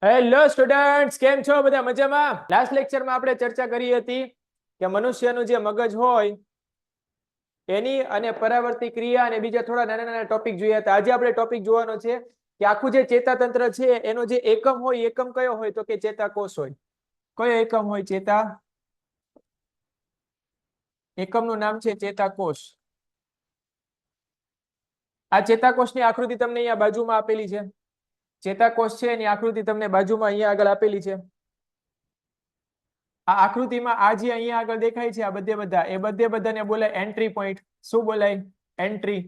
Hello students, કેમ છો બધા? મજામાં? લાસ્ટ લેક્ચરમાં આપણે ચર્ચા કરી હતી કે મનુષ્યનું જે મગજ હોય એની અને પરાવર્તી ક્રિયા અને બીજા થોડા નાના નાના ટોપિક જોયા હતા. આજે આપણે ટોપિક જોવાનો છે કે આખું જે ચેતાતંત્ર છે એનો જે એકમ હોય, એકમ કયો હોય? તો કે ચેતાકોષ હોય. કયો એકમ હોય? એકમનું નામ છે ચેતાકોષ. આ ચેતાકોષની આકૃતિ તમને અહીંયા બાજુમાં આપેલી છે. ચેતાકોષ છે એની આકૃતિ તમને બાજુમાં અહીંયા આગળ આપેલી છે. આ આકૃતિમાં આ જે અહીંયા આગળ દેખાય છે, આ બધા એ બધાને બોલાય એન્ટ્રી પોઈન્ટ. શું બોલાય? એન્ટ્રી.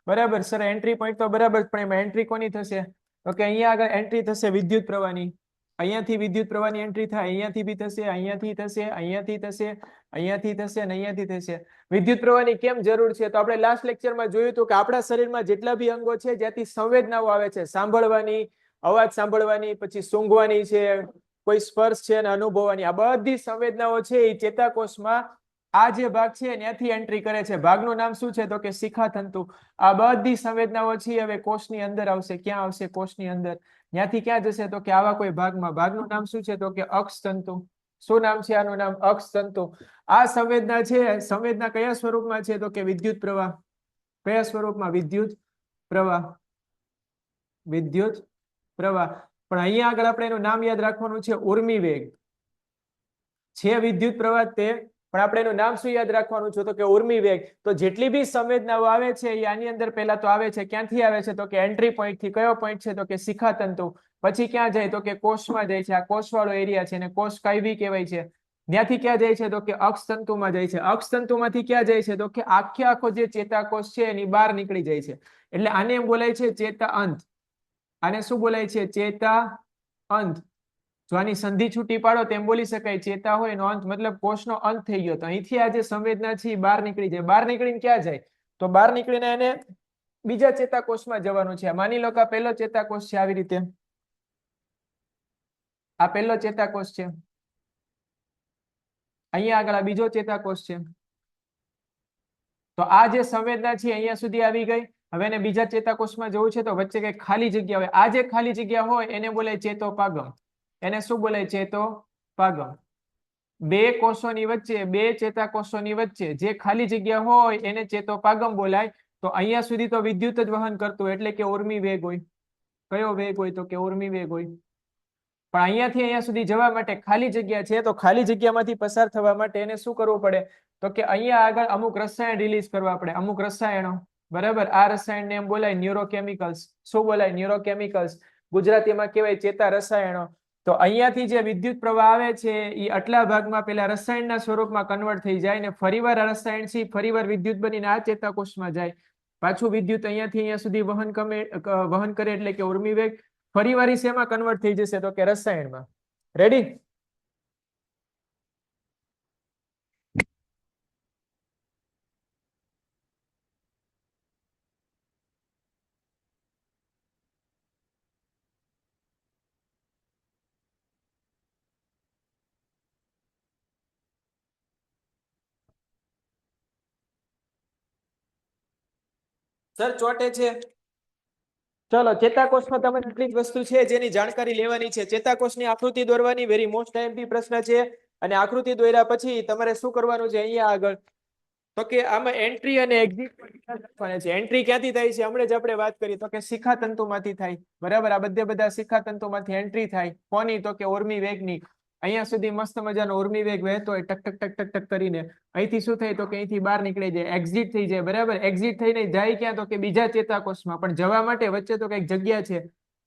બરાબર સર, એન્ટ્રી પોઈન્ટ તો બરાબર, પણ એમાં એન્ટ્રી કોની થશે? તો કે અહીંયા આગળ એન્ટ્રી થશે વિદ્યુત પ્રવાહની. અહીંયાથી વિદ્યુત પ્રવાહની એન્ટ્રી થાય, અહીંયાથી બી થશે, અહીંયાથી થશે, અહીંયાથી થશે, અહીંયાથી થશે અને અહીંયાથી થશે. વિદ્યુત પ્રવાહની કેમ જરૂર છે? તો આપણે લાસ્ટ લેક્ચરમાં જોયું હતું કે આપણા શરીરમાં જેટલા બી અંગો છે જ્યાંથી સંવેદનાઓ આવે છે, સાંભળવાની, અવાજ સાંભળવાની, પછી સૂંઘવાની છે, કોઈ સ્પર્શ છે અને અનુભવવાની, આ બધી સંવેદનાઓ છે એ ચેતાકોષમાં આ જે ભાગ છે ત્યાંથી એન્ટ્રી કરે છે. ભાગનું નામ શું છે? તો કે શિખાતંતુ. આ બધી સંવેદનાઓ છે હવે કોષની અંદર આવશે. ક્યાં આવશે? કોષની અંદર. ત્યાંથી ક્યાં જશે? તો કે આવા કોઈ ભાગમાં. ભાગનું નામ શું છે? તો કે અક્ષતંતુ. શું નામ છે આનું? નામ અક્ષતંતુ. આ સંવેદના છે, સંવેદના કયા સ્વરૂપમાં છે? તો કે વિદ્યુત પ્રવાહ. કયા સ્વરૂપમાં? વિદ્યુત પ્રવાહ. વિદ્યુત પ્રવાહ. પણ અહીંયા આગળ આપણે એનું નામ યાદ રાખવાનું છે, ઉર્મિવેગ. છે વિદ્યુત પ્રવાહ તે, પણ આપણે એનું નામ શું યાદ રાખવાનું છે? તો કે ઉર્મિવેગ. તો જેટલી બી સંવેદનાઓ આવે છે એ આની અંદર પહેલા તો આવે છે. ક્યાંથી આવે છે? તો કે એન્ટ્રી પોઈન્ટ થી. કયો પોઈન્ટ છે? તો કે શિખાતંતુ. પછી ક્યાં જાય? તો કે કોષમાં જાય છે. આ કોષવાળો એરિયા છે અને કોષ કાયવી કહેવાય છે. ત્યાંથી ક્યાં જાય છે? તો કે અક્ષતંતુમાં જાય છે. અક્ષતંતુમાંથી ક્યાં જાય છે? તો કે આખો જે ચેતાકોષ છે એની બહાર નીકળી જાય છે. એટલે આને એમ બોલાય છે ચેતા અંત. આને શું બોલાય છે? ચેતા અંત. જો આની સંધિ છૂટી પાડો તો એમ બોલી શકાય ચેતા હોય એનો અંત, મતલબ કોષનો અંત થઈ ગયો. તો અહીંથી આ જે સંવેદના છે એ બહાર નીકળી જાય. બહાર નીકળીને ક્યાં જાય? તો બહાર નીકળીને એને બીજા ચેતાકોષમાં જવાનું છે. માની લો કે આ પહેલો ચેતાકોષ છે, આવી રીતે. આ પહેલો ચેતાકોષ છે. અહીંયા આગળ આ બીજો ચેતાકોષ છે. તો આ જે સંવેદના છે અહીંયા સુધી આવી ગઈ. હવે એને બીજા ચેતાકોષમાં જવું છે તો વચ્ચે કઈ ખાલી જગ્યા હોય. આ જે ખાલી જગ્યા હોય એને બોલાય ચેતોપાગમ. એને શું બોલાય? ચેતોપાગમ. બે કોષોની વચ્ચે, બે ચેતાકોષોની વચ્ચે જે ખાલી જગ્યા હોય એને ચેતોપાગમ બોલાય. તો અહીંયા સુધી તો વિદ્યુત જ વહન કરતું, એટલે કે ઉર્મી વેગ હોય. કયો વેગ હોય? તો કે ઉર્મી વેગ હોય. પણ અહીંયાથી અહીંયા સુધી જવા માટે ખાલી જગ્યા છે, તો ખાલી જગ્યામાંથી પસાર થવા માટે એને શું કરવું પડે? તો કે અહીંયા આગળ અમુક રસાયણ રિલીઝ કરવા પડે. અમુક રસાયણો. બરાબર. આ રસાયણને એમ બોલાય ન્યુરોકેમિકલ્સ. શું બોલાય? ન્યુરોકેમિકલ્સ. ગુજરાતીમાં કહેવાય ચેતા રસાયણો. તો અહીંયાથી જે વિદ્યુત પ્રવાહ આવે છે એ આટલા ભાગમાં પેલા રસાયણના સ્વરૂપમાં કન્વર્ટ થઈ જાય ને ફરીવાર આ રસાયણ છે ફરીવાર વિદ્યુત બનીને આ ચેતાકોષમાં જાય. પાછું વિદ્યુત અહીંયાથી અહીંયા સુધી વહન કરે એટલે કે ઉર્મિવેગ. ફરીવાર શેમાં કન્વર્ટ થઈ જશે? તો કે રસાયણમાં. રેડી? સર ચોટે છે. ચલો, ચેતાકોષમાં તમને એટલી જ વસ્તુ છે જેની જાણકારી લેવાની છે. ચેતાકોષની આકૃતિ દોરવાની, વેરી મોસ્ટ આઈએમપી પ્રશ્ન છે. અને આકૃતિ દોર્યા પછી તમારે શું કરવાનું છે અહીંયા આગળ? તો કે આમાં એન્ટ્રી અને એક્ઝિટ રાખવાના છે. એન્ટ્રી ક્યાંથી થાય છે? હમણાં જ આપણે વાત કરી તો કે શિખાતંતુમાંથી થાય. બરાબર. આ બધા શિખાતંતુમાંથી એન્ટ્રી થાય. કોની? તો કે ઉર્મી વેગની. અહીંયા સુધી મસ્ત મજાનો ઉર્મી વેગ વહેતો હોય ટક ટક ટક ટક ટક કરીને. અહીંથી શું થાય? તો કે અહીંથી બહાર નીકળી જાય, એક્ઝિટ થઈ જાય. બરાબર. એક્ઝિટ થઈને જાય ક્યાં? તો કે બીજા ચેતાકોષમાં. પણ જવા માટે વચ્ચે તો કઈક જગ્યા છે.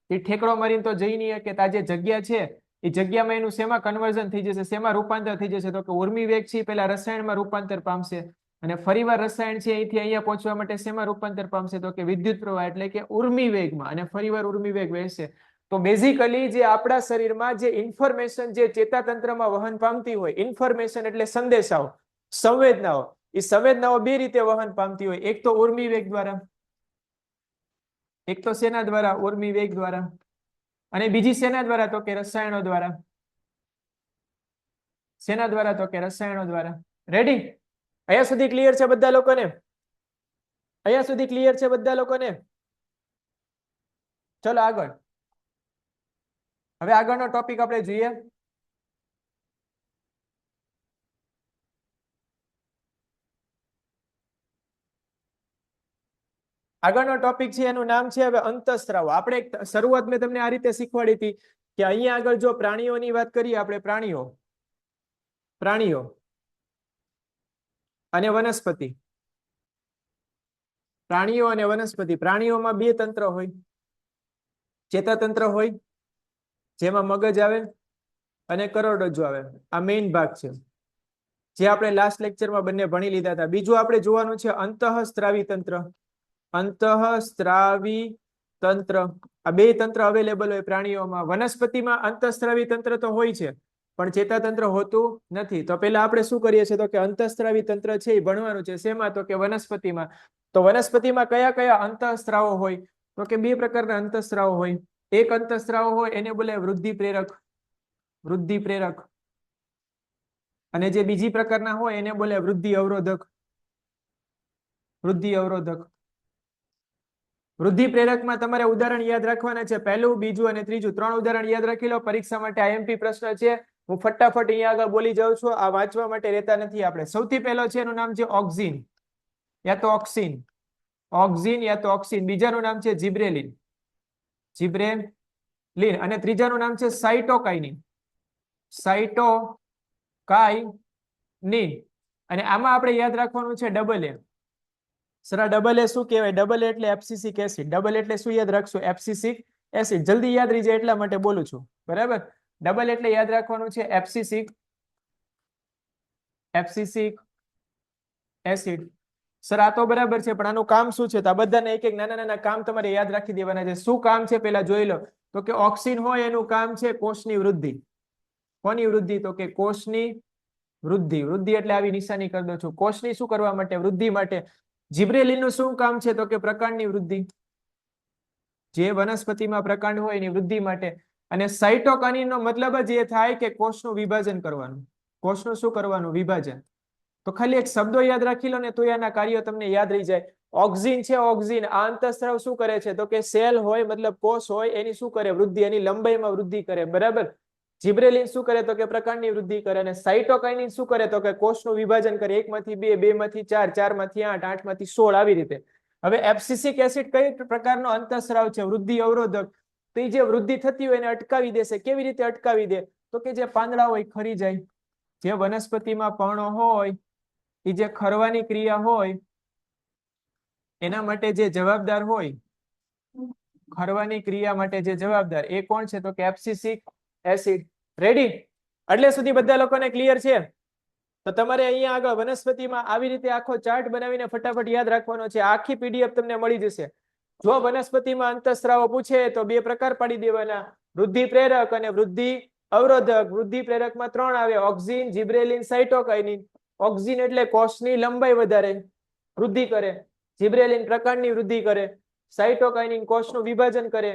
એ ઠેકડો મારીને તો જઈ નહીં કે આ જે જગ્યા છે એ જગ્યામાં એનું શેમાં કન્વર્ઝન થઈ જશે? શેમાં રૂપાંતર થઈ જશે? તો કે ઉર્મી વેગ છે પેલા રસાયણમાં રૂપાંતર પામશે અને ફરીવાર રસાયણ છે અહીંથી અહીંયા પહોંચવા માટે શેમાં રૂપાંતર પામશે? તો કે વિદ્યુત પ્રવાહ એટલે કે ઉર્મી વેગમાં. અને ફરીવાર ઉર્મી વેગ વહેશે. તો બેઝિકલી જે આપણા શરીરમાં જે ઇન્ફોર્મેશન જે ચેતાતંત્રમાં વહન પામતી હોય, ઇન્ફોર્મેશન એટલે સંદેશાઓ, સંવેદનાઓ, એ સંવેદનાઓ બે રીતે વહન પામતી હોય. એક તો ઉર્મી વેગ દ્વારા, એક તો શેના દ્વારા? ઉર્મી વેગ દ્વારા. અને બીજી શેના દ્વારા? તો કે રસાયણો દ્વારા. શેના દ્વારા? તો કે રસાયણો દ્વારા. રેડી? અહીંયા સુધી ક્લિયર છે બધા લોકોને? અહીંયા સુધી ક્લિયર છે બધા લોકોને? ચલો આગળ. હવે આગળનો ટોપિક આપણે જોઈએ. આગળનો ટોપિક છે એનું નામ છે હવે અંતઃસ્ત્રાવો. આપણે શરૂઆત મેં તમને આ રીતે શીખવાડી હતી કે અહીંયા આગળ જો પ્રાણીઓની વાત કરીએ આપણે પ્રાણીઓ અને વનસ્પતિ. પ્રાણીઓ અને વનસ્પતિ. પ્રાણીઓમાં બે તંત્ર હોય. ચેતાતંત્ર હોય જેમાં મગજ આવે અને કરોડરજ્જુ આવે. આ મેઇન ભાગ છે જે આપણે લાસ્ટ લેક્ચરમાં બંને ભણી લીધા હતા. બીજું આપણે જોવાનું છે અંતઃસ્ત્રાવી તંત્ર. અંતઃસ્ત્રાવી તંત્ર. આ બે તંત્ર અવેલેબલ હોય પ્રાણીઓમાં. વનસ્પતિમાં અંતઃસ્ત્રાવી તંત્ર તો હોય છે પણ ચેતાતંત્ર હોતું નથી. તો પેલા આપણે શું કરીએ છીએ તો કે અંતઃસ્ત્રાવી તંત્ર છે એ ભણવાનું છે. શેમાં? તો કે વનસ્પતિમાં. તો વનસ્પતિમાં કયા કયા અંતઃસ્ત્રાવો હોય? તો કે બે પ્રકારના અંતઃસ્ત્રાવો હોય. એક અંતઃસ્ત્રાવ હોય એને બોલે વૃદ્ધિ પ્રેરક. વૃદ્ધિ પ્રેરક. અને જે બીજી પ્રકારના હોય એને બોલે વૃદ્ધિ અવરોધક. વૃદ્ધિ અવરોધક. વૃદ્ધિ પ્રેરકમાં તમારે ઉદાહરણ યાદ રાખવાના છે. પહેલું, બીજું અને ત્રીજું. 3 ઉદાહરણ યાદ રાખી લો. પરીક્ષા માટે આઈએમપી પ્રશ્ન છે. હું ફટાફટ અહીંયા આગળ બોલી જાઉં છું. આ વાંચવા માટે રહેતા નથી આપણે. સૌથી પહેલો છે એનું નામ છે ઓક્સિન યા તો ઓક્સિન. ઓક્સિન યા તો ઓક્સિન. બીજાનું નામ છે જીબ્રેલિન. જીબ્રેલિન. અને ત્રીજાનું નામ છે સાઇટોકાઇનિન. સાઇટોકાઇનિન. અને આમાં આપણે યાદ રાખવાનું છે ડબલ એ. સર ડબલ એ શું કહેવાય? ડબલ એટલે એબ્સિસિક એસિડ. ડબલ એટલે શું યાદ રાખશું? એબ્સિસિક એસિડ. જલ્દી યાદ રહી જાય એટલા માટે બોલું છું. બરાબર? ડબલ એટલે યાદ રાખવાનું છે એબ્સિસિક એસિડ. સર આ તો બરાબર છે પણ આનું કામ શું છે? તો આ બધાના એક એક નાના નાના કામ તમારે યાદ રાખી દેવાના છે. શું કામ છે પેલા જોઈ લો. તો કે ઓક્સિન હોય એનું કામ છે કોષની વૃદ્ધિ. કોની વૃદ્ધિ? તો કે કોષની વૃદ્ધિ. વૃદ્ધિ એટલે આવી નિશાની કરી દઉં છું. કોષની શું કરવા માટે? વૃદ્ધિ માટે. જીબ્રેલિન નું શું કામ છે? તો કે પ્રકાંડની વૃદ્ધિ. જે વનસ્પતિમાં પ્રકાંડ હોય એની વૃદ્ધિ માટે. અને સાઇટોકાઇનિન નો મતલબ જ એ થાય કે કોષનું વિભાજન કરવાનું. કોષનું શું કરવાનું? વિભાજન. તો ખાલી એક શબ્દો યાદ રાખી લો ને તો એના કાર્યો તમને યાદ રહી જાય. ઓક્સિન છે ઓક્સિન. આ અંતઃસ્ત્રાવ શું કરે છે? તો કે સેલ હોય મતલબ કોષ હોય એની શું કરે? વૃદ્ધિ. એની લંબાઈમાં વૃદ્ધિ કરે. બરાબર? જીબ્રેલિન શું કરે? તો કે પ્રકાંડની વૃદ્ધિ કરે. અને સાઇટોકાઇનિન શું કરે? તો કે કોષનું વિભાજન કરે. 1 માંથી 2, 2 માંથી 4, 4 માંથી 8, 8 માંથી 16 આવી રીતે. હવે એબ્સિસિક એસિડ કઈ પ્રકારનો અંતઃસ્રાવ છે? વૃદ્ધિ અવરોધક. તો એ જે વૃદ્ધિ થતી હોય એને અટકાવી દેશે. કેવી રીતે અટકાવી દે? તો કે જે પાંદડા હોય ખરી જાય. જે વનસ્પતિમાં પર્ણો હોય એ જે ખરવાની ક્રિયા હોય એના માટે જે જવાબદાર હોય, ખરવાની ક્રિયા માટે જે જવાબદાર એ કોણ છે? તો કે એબ્સિસિક એસિડ. રેડી? એટલે સુધી બધા લોકોને ક્લિયર છે? તો તમારે અહીંયા આગળ વનસ્પતિમાં આવી રીતે આખો ચાર્ટ બનાવીને ફટાફટ યાદ રાખવાનો છે. આખી પીડીએફ તમને મળી જશે. જો વનસ્પતિમાં અંતઃસ્ત્રાવો પૂછે તો બે પ્રકાર પાડી દેવાના: વૃદ્ધિ પ્રેરક અને વૃદ્ધિ અવરોધક. વૃદ્ધિ પ્રેરકમાં 3 આવે: ઓક્સિન, જીબ્રેલિન, સાઇટોકાઇનિન. ઓક્સિન એટલે કોષની લંબાઈ વધારે, વૃદ્ધિ કરે. જીબ્રેલિન પ્રકાંડની વૃદ્ધિ કરે. સાઇટોકાઇનિન કોષનું વિભાજન કરે.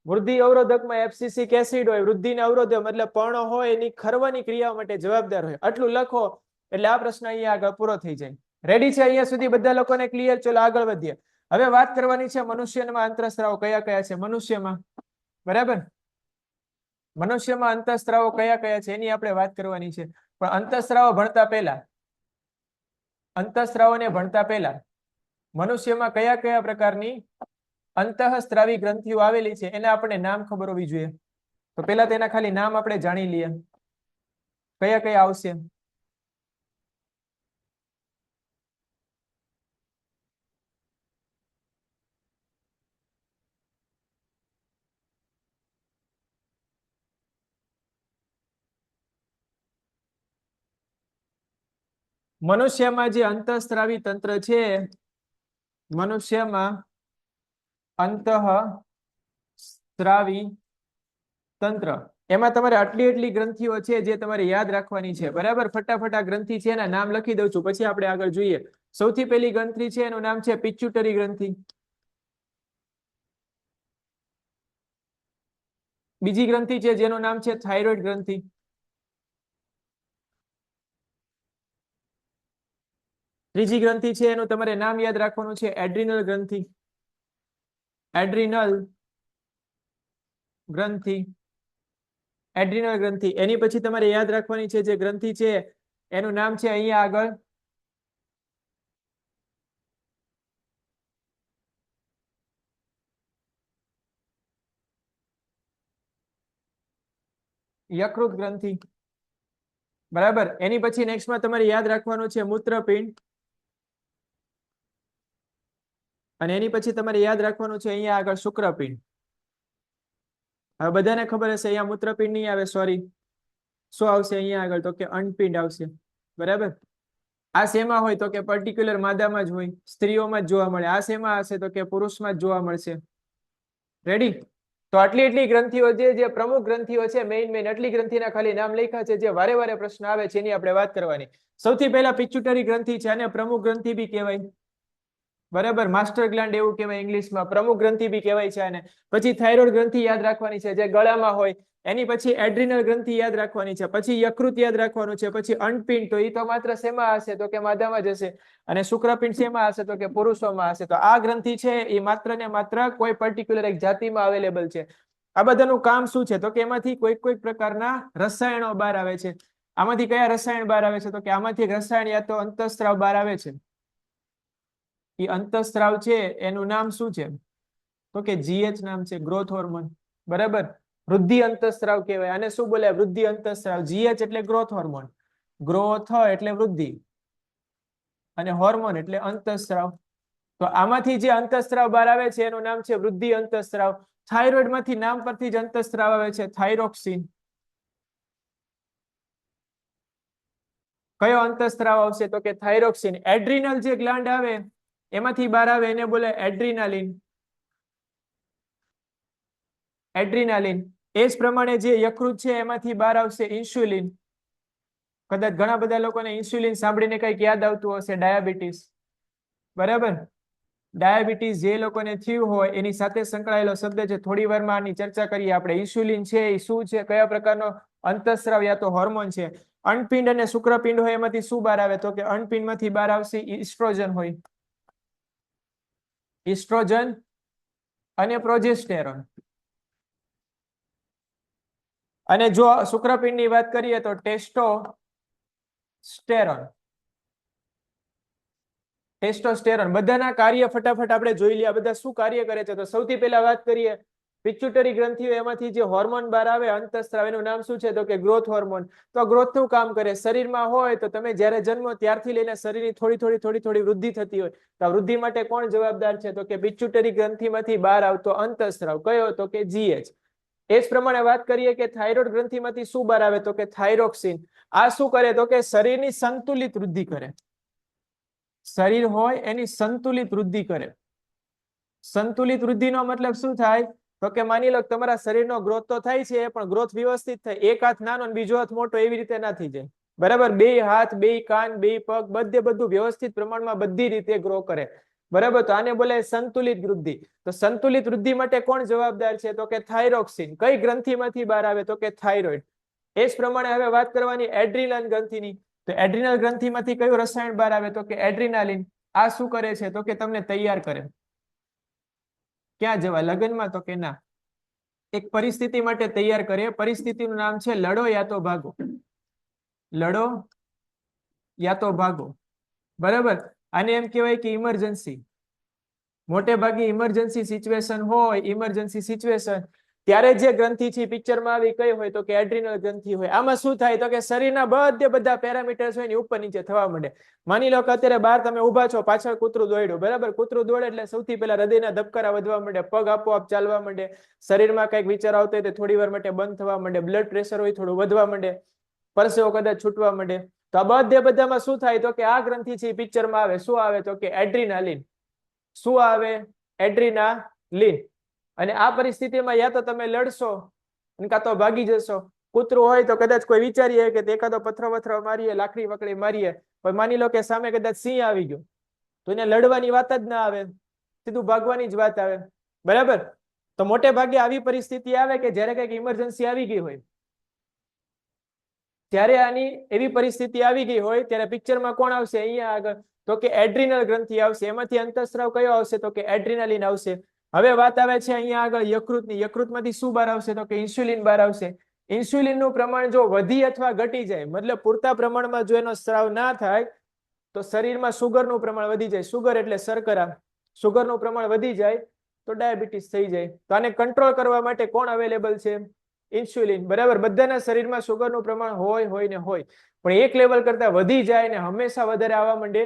વૃદ્ધિ અવરોધકમાં એબ્સિસિક એસિડ હોય. વૃદ્ધિને અવરોધે મતલબ પર્ણ હોય એની ખરવાની ક્રિયા માટે જવાબદાર હોય. આટલું લખો એટલે આ પ્રશ્ન અહીંયા આગળ પૂરો થઈ જાય. રેડી છે અહીંયા સુધી બધા લોકોને ક્લિયર? ચલો આગળ વધીએ. હવે વાત કરવાની છે મનુષ્યમાં અંતઃસ્ત્રાવો કયા કયા છે. મનુષ્યમાં, બરાબર, મનુષ્યમાં અંતઃસ્ત્રાવો કયા કયા છે એની આપણે વાત કરવાની છે. પણ અંતઃસ્ત્રાવો ભણતા પહેલા મનુષ્યમાં કયા કયા પ્રકારની અંતઃસ્ત્રાવી ગ્રંથિઓ આવેલી છે એના આપણે નામ ખબર હોવી જોઈએ. તો પેલા તેના ખાલી નામ આપણે જાણી લઈએ. કયા કયા આવશે? મનુષ્યમાં જે અંતઃસ્ત્રાવી તંત્ર છે, મનુષ્યમાં અંતઃસ્ત્રાવી તંત્ર, એમાં તમારે એટલી ગ્રંથિઓ છે જે તમારે યાદ રાખવાની છે. બરાબર? ફટાફટ આ ગ્રંથિ છે એના નામ લખી દઉં છું પછી આપણે આગળ જોઈએ. સૌથી પહેલી ગ્રંથિ છે એનું નામ છે પિચ્યુટરી ગ્રંથિ. બીજી ગ્રંથિ છે જેનું નામ છે થાઇરોઇડ ગ્રંથિ. ત્રીજી ગ્રંથિ છે એનું તમારે નામ યાદ રાખવાનું છે એડ્રિનલ ગ્રંથિ. એડ્રિનલ ગ્રંથિ. એડ્રિનલ ગ્રંથિ. એની પછી તમારે યાદ રાખવાની છે જે ગ્રંથિ છે એનું નામ છે અહીંયા આગળ યકૃત ગ્રંથિ. બરાબર. એની પછી નેક્સ્ટમાં તમારે યાદ રાખવાનું છે મૂત્રપિંડ. અને એની પછી તમારે યાદ રાખવાનું છે અહીંયા આગળ શુક્રપિંડ. હવે બધાને ખબર હશે અહીંયા મૂત્રપિંડ નહીં આવે, સોરી. શું આવશે અહીંયા આગળ? તો કે અંડપિંડ આવશે. બરાબર. આ શેમાં હોય? તો કે પર્ટિક્યુલર માદામાં જ હોય, સ્ત્રીઓમાં જ જોવા મળે. આ શેમાં હશે? તો કે પુરુષમાં જ જોવા મળશે. રેડી? તો આટલી ગ્રંથિઓ જે પ્રમુખ ગ્રંથિઓ છે, મેઇન આટલી ગ્રંથિના ખાલી નામ લખ્યા છે, જે વારે વારે પ્રશ્ન આવે છે એની આપણે વાત કરવાની. સૌથી પહેલા પિચ્યુટરી ગ્રંથિ છે, અને પ્રમુખ ગ્રંથિ બી કહેવાય. બરાબર. માસ્ટર ગ્લાન્ડ એવું કહેવાય ઇંગ્લિશમાં. પ્રમુખ ગ્રંથિ બી કહેવાય છે આને. પછી થાઇરોઇડ ગ્રંથિ યાદ રાખવાની છે, જે ગળામાં હોય. એની પછી એડ્રિનલ ગ્રંથિ યાદ રાખવાની છે. પછી યકૃત યાદ રાખવાનું છે. પછી અંડપિંડ, તો એ તો માત્ર શેમાં હશે? તો કે માદામાં જ હશે. અને શુક્રપિંડ શેમાં હશે? તો કે પુરુષોમાં હશે. તો આ ગ્રંથિ છે એ માત્ર ને માત્ર કોઈ પર્ટિક્યુલર એક જાતિમાં અવેલેબલ છે. આ બધાનું કામ શું છે? તો કે એમાંથી કોઈક પ્રકારના રસાયણો બહાર આવે છે. આમાંથી કયા રસાયણ બહાર આવે છે? તો કે આમાંથી એક રસાયણ યા તો અંતઃસ્ત્રાવ બહાર આવે છે. એ અંતઃસ્ત્રાવ છે એનું નામ શું છે? તો કે GH નામ છે, ગ્રોથ હોર્મોન. બરાબર. વૃદ્ધિ અંતઃસ્ત્રાવ કહેવાય. આને શું બોલે? વૃદ્ધિ અંતઃસ્ત્રાવ. GH એટલે ગ્રોથ હોર્મોન, ગ્રોથ એટલે વૃદ્ધિ, અને હોર્મોન એટલે અંતઃસ્ત્રાવ. તો આમાંથી જે અંતઃસ્ત્રાવ બહાર આવે છે એનું નામ છે વૃદ્ધિ અંતઃસ્ત્રાવ. થાઇરોઇડ માંથી નામ પરથી જ અંતઃસ્ત્રાવ આવે છે, થાઇરોક્સિન. કયો અંતઃસ્ત્રાવ આવશે? તો કે થાઇરોક્સિન. એડ્રિનલ જે ગ્લાન્ડ આવે એમાંથી બહાર આવે એને બોલે એડ્રિનાલિન. એડ્રિનાલિન. એ જ પ્રમાણે જે યકૃત છે એમાંથી બહાર આવશે ઇન્સ્યુલિન. કદાચ ઘણા બધા લોકોને ઇન્સ્યુલિન સાંભળીને કંઈક યાદ આવતું હશે, ડાયાબિટીસ. બરાબર. ડાયાબિટીસ જે લોકોને થયું હોય એની સાથે સંકળાયેલો શબ્દ છે. થોડી વારમાં આની ચર્ચા કરીએ આપણે. ઇન્સ્યુલિન છે એ શું છે, કયા પ્રકારનો અંતઃસ્ત્રાવ યા તો હોર્મોન છે. અંડપિંડ અને શુક્રપિંડ હોય એમાંથી શું બહાર આવે? તો કે અંડપિંડ માંથી બહાર આવશે ઇસ્ટ્રોજન હોય, ઇસ્ટ્રોજન અને પ્રોજેસ્ટેરોન. અને જો શુક્રપિંડની વાત કરીએ તો ટેસ્ટોસ્ટેરોન. ટેસ્ટોસ્ટેરોન. બધાના કાર્ય ફટાફટ આપણે જોઈ લઈએ. આ બધા શું કાર્ય કરે છે? તો સૌથી પહેલા વાત કરીએ પિચ્યુટરી ગ્રંથિઓ. એમાંથી જે હોર્મોન બહાર આવે અંતઃસ્ત્રાવ, એનું નામ શું છે? તો કે ગ્રોથ હોર્મોન. તો ગ્રોથ નું કામ કરે. શરીરમાં હોય તો તમે જ્યારે જન્મો ત્યારથી લઈને શરીરની થોડી વૃદ્ધિ થતી હોય, તો આ વૃદ્ધિ માટે કોણ જવાબદાર છે? તો કે પિચ્યુટરી ગ્રંથિમાંથી બહાર આવતો અંતઃસ્ત્રાવ. કયો? તો કે GH. એ જ પ્રમાણે વાત કરીએ કે થાઇરોઇડ ગ્રંથિમાંથી શું બહાર આવે? તો કે થાઇરોક્સિન. આ શું કરે? તો કે શરીરની સંતુલિત વૃદ્ધિ કરે. શરીર હોય એની સંતુલિત વૃદ્ધિ કરે. સંતુલિત વૃદ્ધિનો મતલબ શું થાય? તો કે માની લો તમારા શરીરનો ગ્રોથ તો થાય છે, પણ ગ્રોથ વ્યવસ્થિત થાય. એક હાથ નાનો અને બીજો હાથ મોટો એવી રીતે ના થઈ જાય. બરાબર. બે હાથ, બે કાન, બે પગ, બધું વ્યવસ્થિત પ્રમાણમાં બધી રીતે ગ્રો કરે. બરાબર. તો આને બોલે સંતુલિત વૃદ્ધિ. તો સંતુલિત વૃદ્ધિ માટે કોણ જવાબદાર છે? તો કે થાઇરોક્સિન. કઈ ગ્રંથિમાંથી બહાર આવે? તો કે થાઇરોઇડ. એ જ પ્રમાણે હવે વાત કરવાની એડ્રિનલ ગ્રંથિની. તો એડ્રિનલ ગ્રંથિમાંથી કયું રસાયણ બહાર આવે? તો કે એડ્રિનાલિન. આ શું કરે છે? તો કે તમને તૈયાર કરે. ક્યાં જવા? લગ્નમાં? તો કે ના, એક પરિસ્થિતિ માટે તૈયાર કરે. પરિસ્થિતિનું નામ છે લડો યા તો ભાગો. લડો યા તો ભાગો. બરાબર. આને એમ કહેવાય કે ઇમરજન્સી. મોટે ભાગે ઇમરજન્સી સિચ્યુએશન હોય, ઇમરજન્સી સિચ્યુએશન ત્યારે જે ગ્રંથિ છે પિક્ચરમાં આવી કઈ હોય? તો કે એડ્રિનલ ગ્રંથિ હોય. આમાં શું થાય? તો કે શરીરના બધા પેરામીટર્સ હોય ને ઉપર નીચે થવા માંડે. માની લો કે અત્યારે બહાર તમે ઉભા છો, પાછળ કૂતરું દોડ્યું. બરાબર. કૂતરું દોડે એટલે સૌથી પહેલા હૃદયના ધબકારા વધવા માંડે, પગ આપોઆપ ચાલવા માંડે, શરીરમાં કઈક વિચાર આવતો હોય તો થોડી વાર માટે બંધ થવા માંડે, બ્લડ પ્રેશર હોય થોડું વધવા માંડે, પરસેવો કદાચ છૂટવા માંડે. તો આ બધામાં શું થાય? તો કે આ ગ્રંથિ છે પિક્ચરમાં આવે. શું આવે? તો કે એડ્રિનાલિન. શું આવે? એડ્રિનાલિન. અને આ પરિસ્થિતિમાં યા તો તમે લડશો અને કાં તો ભાગી જશો. કૂતરું હોય તો કદાચ કોઈ વિચારીએ કે એકાદો પથ્થર મારીએ, લાકડી વકડી મારીએ, પણ માની લો કે સામે કદાચ સિંહ આવી ગયો તો એને લડવાની વાત જ ના આવે, સીધું ભાગવાની જ વાત આવે. બરાબર. તો મોટે ભાગે આવી પરિસ્થિતિ આવે કે જ્યારે કઈક ઇમરજન્સી આવી ગઈ હોય, ત્યારે આની એવી પરિસ્થિતિ આવી ગઈ હોય ત્યારે પિક્ચરમાં કોણ આવશે અહીંયા આગળ? તો કે એડ્રિનલ ગ્રંથિ આવશે. એમાંથી અંતઃસ્ત્રાવ કયો આવશે? તો કે એડ્રિનાલિન આવશે. હવે વાત આવે છે અહીંયા આગળ યકૃતની. યકૃતમાંથી શું બહાર આવશે? તો કે ઇન્સ્યુલિન બહાર આવશે. ઇન્સ્યુલિનનું પ્રમાણ જો વધી અથવા ઘટી જાય, મતલબ પૂરતા પ્રમાણમાં જો એનો સ્ત્રાવ ના થાય તો શરીરમાં સુગરનું પ્રમાણ વધી જાય. સુગર એટલે શર્કરા, સુગરનું પ્રમાણ વધી જાય તો ડાયાબિટીસ થઈ જાય. તો આને કંટ્રોલ કરવા માટે કોણ અવેલેબલ છે? ઇન્સ્યુલિન. બરાબર, બધાના શરીરમાં સુગરનું પ્રમાણ હોય ને હોય, પણ એક લેવલ કરતા વધી જાય ને હંમેશા વધારે આવવા માંડે,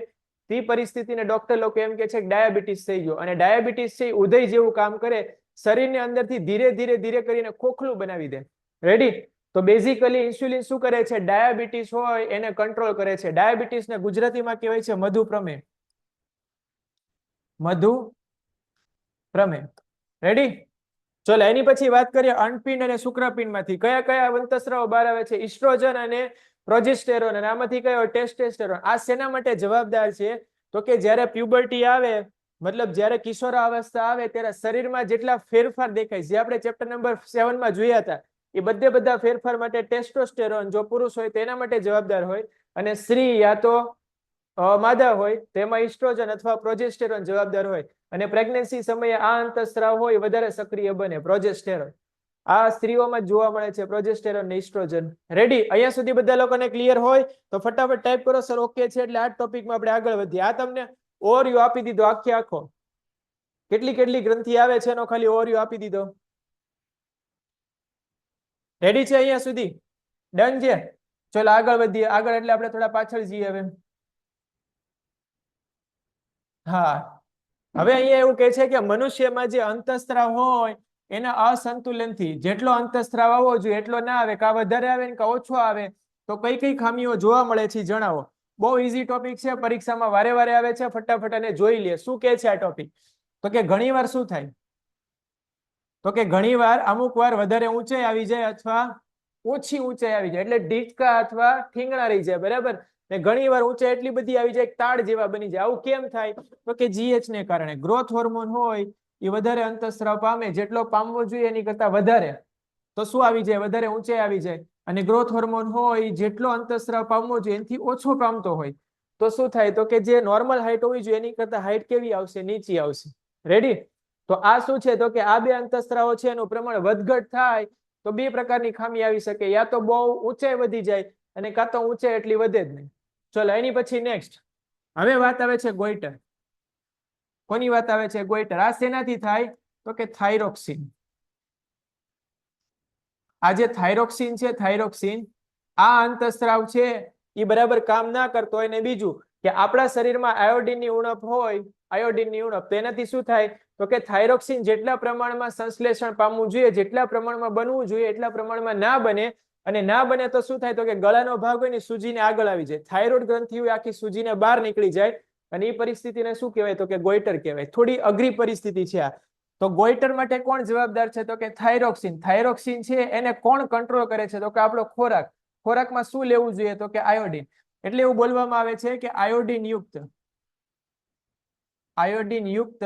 તે પરિસ્થિતિને ડોક્ટર લોકો એમ કે છે કે ડાયાબિટીસ થઈ ગયો. અને ડાયાબિટીસ છે ઉદય જેવું કામ કરે, શરીરની અંદરથી ધીરે ધીરે કરીને ખોખલું બનાવી દે. રેડી? તો બેઝિકલી ઇન્સ્યુલિન શું કરે છે? ડાયાબિટીસ હોય એને કંટ્રોલ કરે છે. ડાયાબિટીસને ગુજરાતીમાં કહેવાય છે મધુપ્રમેહ. મધુપ્રમેહ. રેડી? ચલો એની પછી વાત કરીએ અંડપિંડ અને શુક્રપિંડમાંથી કયા કયા અંતઃસ્રાવો બહાર આવે છે? ઇસ્ટ્રોજન અને પ્રોજેસ્ટેરોન. અને આમાંથી કયો? ટેસ્ટોસ્ટેરોન. આ શેના માટે જવાબદાર છે? તો કે જ્યારે પ્યુબર્ટી આવે, મતલબ જ્યારે કિશોરાવસ્થા આવે ત્યારે શરીરમાં જેટલા ફેરફાર દેખાય, જે આપણે ચેપ્ટર નંબર 7 માં જોયા હતા, એ બધા ફેરફાર માટે ટેસ્ટોસ્ટેરોન જો પુરુષ હોય તેના માટે જવાબદાર હોય, અને સ્ત્રી યા તો માદા હોય તેમાં ઇસ્ટ્રોજન અથવા પ્રોજેસ્ટેરોન જવાબદાર હોય. અને પ્રેગ્નન્સી સમયે આ અંતઃસ્રાવ હોય વધારે સક્રિય બને, પ્રોજેસ્ટેરોન. આ સ્ત્રીઓમાં જોવા મળે છે, પ્રોજેસ્ટેરોન ને ઇસ્ટ્રોજન. રેડી? અહીંયા સુધી બધા લોકોને ક્લિયર હોય તો ફટાફટ ટાઈપ કરો સર ઓકે છે, એટલે આ ટોપિકમાં આપણે આગળ વધીએ. આ તમને ઓવરવ્યુ આપી દીધો આખો. કેટલી ગ્રંથિ આવે છે એનો ખાલી ઓવરવ્યુ આપી દીધો. રેડી છે અહીંયા સુધી? ડન છે? ચલો આગળ વધીએ. આગળ એટલે આપણે થોડા પાછળ જઈએ હવે. હા, હવે અહીંયા એવું કહે છે કે મનુષ્યમાં જે અંતઃસ્ત્રાવ હોય એના અસંતુલનથી જેટલો અંતઃસ્ત્રાવ આવવો જોઈએ એટલો ના આવે, કાં વધારે આવે ને કાં ઓછો આવે, તો કઈ કઈ ખામીઓ જોવા મળે છે જણાવો. બહુ ઈઝી ટોપિક છે, પરીક્ષામાં વારે આવે છે. ફટાફટ અને જોઈ લે શું કે છે આ ટોપિક. તો કે ઘણીવાર શું થાય? તો કે ઘણીવાર અમુક વાર વધારે ઊંચાઈ આવી જાય અથવા ઓછી ઊંચાઈ આવી જાય, એટલે ઢીચકા અથવા ઠીંગણા રહી જાય. બરાબર? ને ઘણી વાર ઊંચાઈ એટલી બધી આવી જાય તાડ જેવા બની જાય. આવું કેમ થાય? તો કે GH ને કારણે. ગ્રોથ હોર્મોન હોય એ વધારે અંતઃસ્રાવ પામે, જેટલો પામવો જોઈએ એની કરતા વધારે, તો શું આવી જાય? વધારે ઊંચાઈ આવી જાય. અને ગ્રોથ હોર્મોન હોય જેટલો અંતઃસ્રાવ પામવો જોઈએ એનાથી ઓછો પામતો હોય તો શું થાય? તો કે જે નોર્મલ હાઈટ હોવી જોઈએ એની કરતા હાઈટ કેવી આવશે? નીચી આવશે. રેડી? તો આ શું છે? તો કે આ બે અંતઃસ્રાવો છે એનું પ્રમાણ વધઘટ થાય તો બે પ્રકારની ખામી આવી શકે. યા તો બહુ ઊંચાઈ વધી જાય અને કાં તો ઊંચાઈ એટલી વધે જ નહીં. ચલો એની પછી નેક્સ્ટ હવે વાત આવે છે ગોઈટર. કોની વાત આવે છે? ગોઈટર. આ શેનાથી થાય? તો કે થાઇરોક્સિન. આ જે થાઇરોક્સિન છે, થાઇરોક્સિન આ અંતઃસ્રાવ છે એ બરાબર કામ ના કરતો હોય. ને બીજું કે આપણા શરીરમાં આયોડિનની ઉણપ હોય, આયોડિનની ઉણપ, તો એનાથી શું થાય? તો કે થાઇરોક્સિન જેટલા પ્રમાણમાં સંશ્લેષણ પામવું જોઈએ, જેટલા પ્રમાણમાં બનવું જોઈએ એટલા પ્રમાણમાં ના બને. અને ના બને તો શું થાય? તો કે ગળાનો ભાગ હોય ને સૂજીને આગળ આવી જાય, થાઇરોઇડ ગ્રંથિ હોય આખી સૂજીને બહાર નીકળી જાય. અને એ પરિસ્થિતિને શું કહેવાય? તો કે ગોઈટર કહેવાય. થોડી અઘરી પરિસ્થિતિ છે આ. તો ગોઈટર માટે કોણ જવાબદાર છે? તો કે થાઇરોક્સિન. થાઇરોક્સિન છે એને કોણ કંટ્રોલ કરે છે? તો કે આપણો ખોરાક. ખોરાકમાં શું લેવું જોઈએ? તો કે આયોડિન. એટલે એવું બોલવામાં આવે છે કે આયોડિન યુક્ત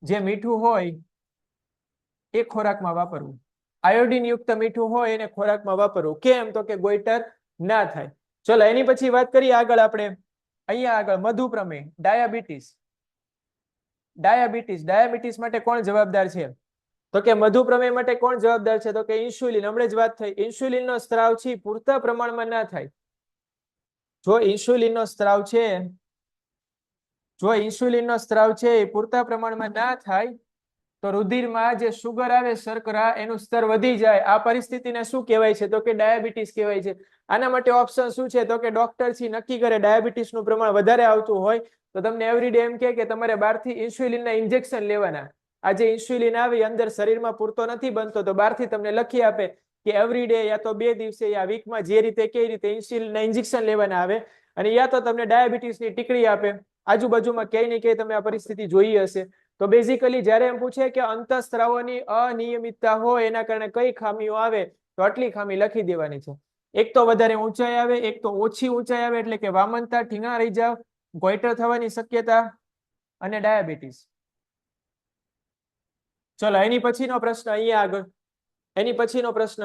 જે મીઠું હોય એ ખોરાકમાં વાપરવું. આયોડિન યુક્ત મીઠું હોય એને ખોરાકમાં વાપરવું. કેમ? તો કે ગોઈટર ના થાય. ચલો એની પછી વાત કરીએ આગળ આપણે. અહીંયા આગળ મધુપ્રમેહ, ડાયાબિટીસ. ડાયાબિટીસ માટે કોણ જવાબદાર છે? તો કે મધુપ્રમેહ માટે કોણ જવાબદાર છે? તો કે ઇન્સ્યુલિન. હમણાં જ વાત થઈ, ઇન્સ્યુલિનનો સ્ત્રાવ છે પૂરતા પ્રમાણમાં ના થાય. જો ઇન્સ્યુલિનનો સ્ત્રાવ છે એ પૂરતા પ્રમાણમાં ના થાય તો રુધિરમાં જે સુગર આવે, શર્કરા, એનું સ્તર વધી જાય. આ પરિસ્થિતિને શું કહેવાય છે? તો કે ડાયાબિટીસ કહેવાય છે. આના માટે ઓપ્શન શું છે? તો કે ડોક્ટર થી નક્કી કરે ડાયાબિટીસનું પ્રમાણ વધારે આવતું હોય તો તમને એવરીડે એમ કે તમારે બહારથી ઇન્સ્યુલિનના ઇન્જેક્શન લેવાના. આ જે ઇન્સ્યુલિન આવે અંદર શરીરમાં પૂરતો નથી બનતો તો બહારથી તમને લખી આપે કે એવરીડે યા તો 2 દિવસે યા વીકમાં જે રીતે કઈ રીતે ઇન્સ્યુલિનના ઇન્જેક્શન લેવાના આવે. અને યા તો તમને ડાયાબિટીસની ટીકડી આપે. આજુબાજુમાં ક્યાંય ને ક્યાંય તમે આ પરિસ્થિતિ જોઈ હશે. તો બેઝિકલી જ્યારે એમ પૂછે કે અંતઃસ્રાવોની અનિયમિતતા હોય એના કારણે કઈ ખામીઓ આવે તો આટલી ખામી લખી દેવાની છે. એક તો વધારે ઊંચાઈ આવે, એક તો ઓછી ઊંચાઈ આવે એટલે કે વામનતા, ઠીંગણા રહી જાવ, ગોઈટર થવાની શક્યતા અને ડાયાબિટીસ. ચલો એની પછીનો પ્રશ્ન અહીંયા આગળ. એની પછીનો પ્રશ્ન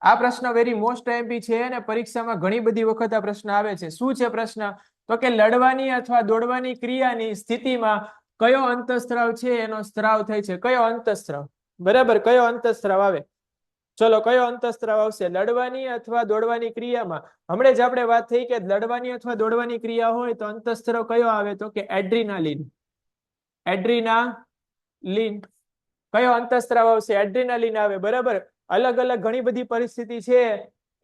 આ પ્રશ્ન વેરી મોસ્ટ આઈએમપી છે અને પરીક્ષામાં ઘણી બધી વખત આ પ્રશ્ન આવે છે. શું છે પ્રશ્ન? તો કે લડવાની અથવા દોડવાની ક્રિયાની સ્થિતિમાં કયો અંતઃસ્ત્રાવ છે એનો સ્ત્રાવ થાય છે? કયો અંતઃસ્ત્રાવ? બરાબર, કયો અંતઃસ્ત્રાવ આવે? ચલો, કયો અંતઃસ્ત્રાવ આવશે? લડવાની અથવા દોડવાની ક્રિયામાં હમણાં જ આપણે વાત થઈ કે લડવાની અથવા દોડવાની ક્રિયા હોય તો અંતઃસ્ત્રાવ કયો આવે? તો કે એડ્રીનાલિન. એડ્રીનાલિન. કયો અંતઃસ્ત્રાવ આવશે? એડ્રીનાલિન આવે. બરાબર, અલગ અલગ ઘણી બધી પરિસ્થિતિ છે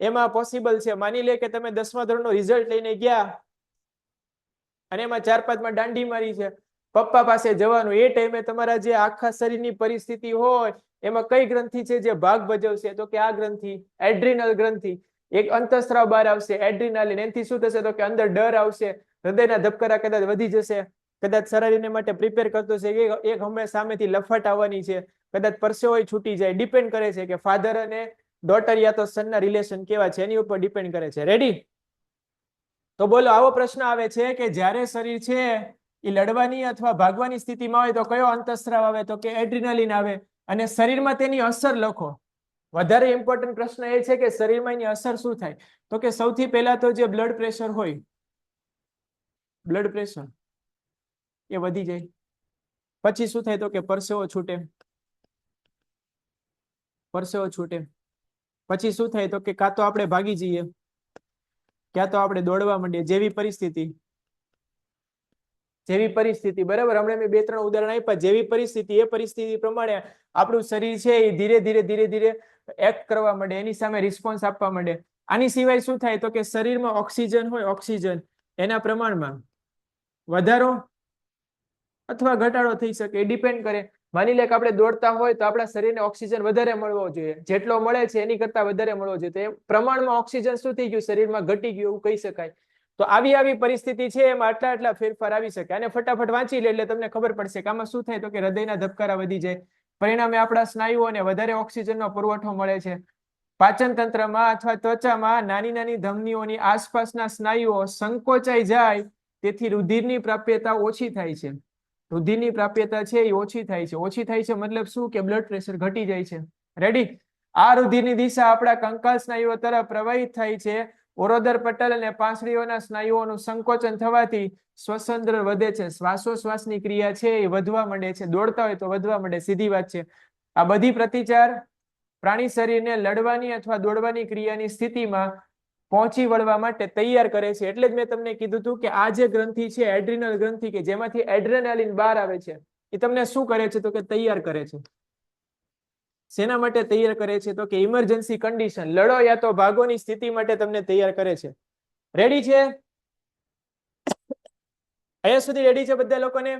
એમાં પોસિબલ છે. માની લે કે તમે 10મા ધોરણનું રિઝલ્ટ લઈને ગયા અને એમાં 4-5 દાંડી મારી છે, પપ્પા પાસે જવાનું, એ ટાઈમે તમારા જે આખા શરીરની પરિસ્થિતિ હોય એમાં કઈ ગ્રંથિ છે જે ભાગ ભજવશે? તો કે આ ગ્રંથિ, એડ્રીનલ ગ્રંથિ. એક અંતઃસ્ત્રાવ બહાર આવશે એડ્રીનાલિન. એનાથી શું થશે? તો કે અંદર ડર આવશે, હૃદયના ધબકારા કદાચ વધી જશે, કદાચ શરીરને માટે પ્રિપેર કરતો છે, એક હમણાં સામેથી લફટ આવવાની છે, કદાચ પરસેવો છૂટી જાય. ડિપેન્ડ કરે છે કે ફાધર અને ડોટર યા તો સનના રિલેશન કેવા છે એની ઉપર ડિપેન્ડ કરે છે. રેડી? તો બોલો, આવો પ્રશ્ન આવે છે કે જ્યારે શરીર છે એ લડવાની અથવા ભાગવાની સ્થિતિમાં હોય તો કયો અંતઃસ્ત્રાવ આવે? તો કે એડ્રીનાલિન આવે. અને શરીરમાં તેની અસર લખો. વધારે ઇમ્પોર્ટન્ટ પ્રશ્ન એ છે કે શરીરમાં એની અસર શું થાય? તો કે સૌથી પહેલા તો જે બ્લડ પ્રેશર હોય, બ્લડ પ્રેશર એ વધી જાય. પછી શું થાય? તો કે પરસેવો છૂટે, પરસેવો છૂટે. પછી શું થાય? તો કે કાં તો આપણે ભાગી જઈએ, ક્યાં તો આપણે દોડવા માંડીએ. જેવી પરિસ્થિતિ, જેવી પરિસ્થિતિ. બરાબર, હમણાં મેં 2-3 ઉદાહરણ આપ્યા. જેવી પરિસ્થિતિ, એ પરિસ્થિતિ પ્રમાણે આપણું શરીર છે એ ધીરે ધીરે ધીરે ધીરે એક્ટ કરવા માંડે, એની સામે રિસ્પોન્સ આપવા માંડે. આની સિવાય શું થાય? તો કે શરીરમાં ઓક્સિજન હોય, ઓક્સિજન એના પ્રમાણમાં વધારો અથવા ઘટાડો થઈ શકે, ડિપેન્ડ કરે. માની લે કે આપણે દોડતા હોય તો આપણા શરીરને ઓક્સિજન વધારે મળવો જોઈએ, જેટલો મળે છે એની કરતા વધારે મળવો જોઈએ. તો એ પ્રમાણમાં ઓક્સિજન શું થઈ ગયું? શરીરમાં ઘટી ગયું એવું કહી શકાય. તો આવી પરિસ્થિતિ છે એમાં આટલા ફેરફાર આવી શકે. અને ફટાફટ વાંચી લે એટલે તમને ખબર પડશે કે આમાં શું થાય? તો કે હૃદયના ધબકારા વધી જાય, પરિણામે આપણા સ્નાયુઓને વધારે ઓક્સિજનનો પુરવઠો મળે છે. પાચન તંત્રમાં અથવા ત્વચામાં નાની નાની ધમનીઓની આસપાસના સ્નાયુઓ સંકોચાઈ જાય, તેથી રુધિરની પ્રાપ્યતા ઓછી થાય છે. રુધિરની પ્રાપ્યતા છે એ ઓછી થાય છે. ઓછી થાય છે મતલબ શું? કે બ્લડ પ્રેશર ઘટી જાય છે. રેડી? આ રુધિરની દિશા આપણા કંકાલ સ્નાયુઓ તરફ પ્રવાહિત થાય છે. ઓરોદર પટલ અને પાંસળીઓના સ્નાયુઓનું સંકોચન થવાથી શ્વસન દર વધે છે. શ્વાસોશ્વાસની ક્રિયા છે એ વધવા માંડે છે. દોડતા હોય તો વધવા માંડે, સીધી વાત છે. આ બધી પ્રતિચાર પ્રાણી શરીરને લડવાની અથવા દોડવાની ક્રિયાની સ્થિતિમાં પહોંચી વળવા માટે તૈયાર કરે છે. એટલે જ મેં તમને કીધું હતું કે આ જે ગ્રંથિ છે એડ્રીનલ ગ્રંથિ, કે જેમાંથી એડ્રેનાલિન બહાર આવે છે, એ તમને શું કરે છે? તો કે તૈયાર કરે છે. શેના માટે તૈયાર કરે છે? તો કે ઇમરજન્સી કન્ડિશન, લડો યા તો ભાગોની સ્થિતિ માટે તમને તૈયાર કરે છે. રેડી છે? અહીંયા સુધી રેડી છે બધા લોકોને?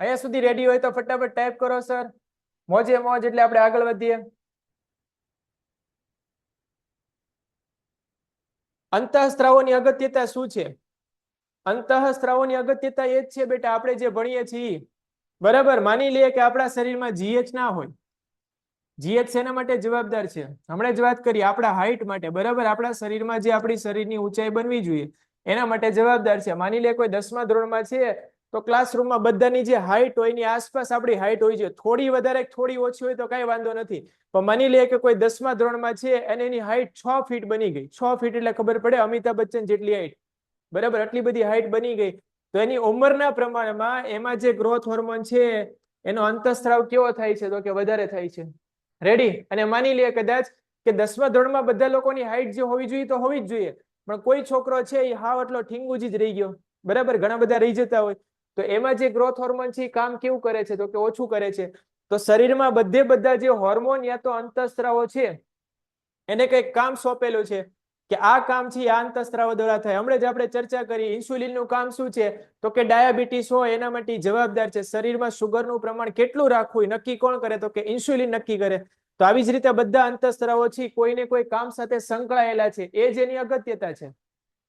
અહીંયા સુધી રેડી હોય તો ફટાફટ ટાઈપ કરો સર. મોજે મોજ, એટલે આપણે આગળ વધીએ. અંતઃસ્ત્રાવોની અગત્યતા શું છે? અંતઃસ્ત્રાવોની અગત્યતા એ જ છે બેટા, આપણે જે ભણીએ છીએ. બરાબર, માની લઈએ કે આપણા શરીરમાં જીએચ ના હોય. જીએચ શેના માટે જવાબદાર છે? હમણાં જ વાત કરી, આપણા હાઈટ માટે. બરાબર, આપણા શરીરમાં જે આપણી શરીરની ઊંચાઈ બનવી જોઈએ એના માટે જવાબદાર છે. માની લે કોઈ 10મા ધોરણમાં છે તો ક્લાસરૂમમાં બધાની જે હાઈટ હોય એની આસપાસ આપણી હાઈટ હોય છે. થોડી વધારે થોડી ઓછી હોય તો કઈ વાંધો નથી. પણ માની લે કે કોઈ 10મા ધોરણમાં છે અને એની હાઈટ 6 ફીટ બની ગઈ. 6 ફીટ એટલે ખબર પડે અમિતાભ બચ્ચન જેટલી હાઈટ. બરાબર, આટલી બધી હાઈટ બની ગઈ તો એની ઉંમરના પ્રમાણમાં એમાં જે ગ્રોથ હોર્મોન છે એનો અંતઃસ્ત્રાવ કેવો થાય છે? તો કે વધારે થાય છે. રેડી? અને માની લે કદાચ કે 10મા ધોરણમાં બધા લોકોની હાઈટ જે હોવી જોઈએ તો હોવી જ જોઈએ, પણ કોઈ છોકરો છે એ હાવ એટલો ઠીંગુજી જ રહી ગયો. બરાબર, ઘણા બધા રહી જતા હોય તો એમાં જે ગ્રોથ હોર્મોન છે એ કામ કેવું કરે છે? તો કે ઓછું કરે છે. તો શરીરમાં બધા જે હોર્મોન યા તો અંતઃસ્ત્રાવો છે એને કંઈક કામ સોંપેલું છે કે આ કામ છે આ અંતઃસ્ત્રાવો દ્વારા થાય. હમણાં જ આપણે ચર્ચા કરી, ઇન્સ્યુલિનનું કામ શું છે? તો કે ડાયાબિટીસ હોય એના માટે જવાબદાર છે. શરીરમાં સુગરનું પ્રમાણ કેટલું રાખવું નક્કી કોણ કરે? તો કે ઇન્સ્યુલિન નક્કી કરે. તો આવી જ રીતે બધા અંતઃસ્ત્રાવો છે કોઈને કોઈ કામ સાથે સંકળાયેલા છે, એ જ એની અગત્યતા છે.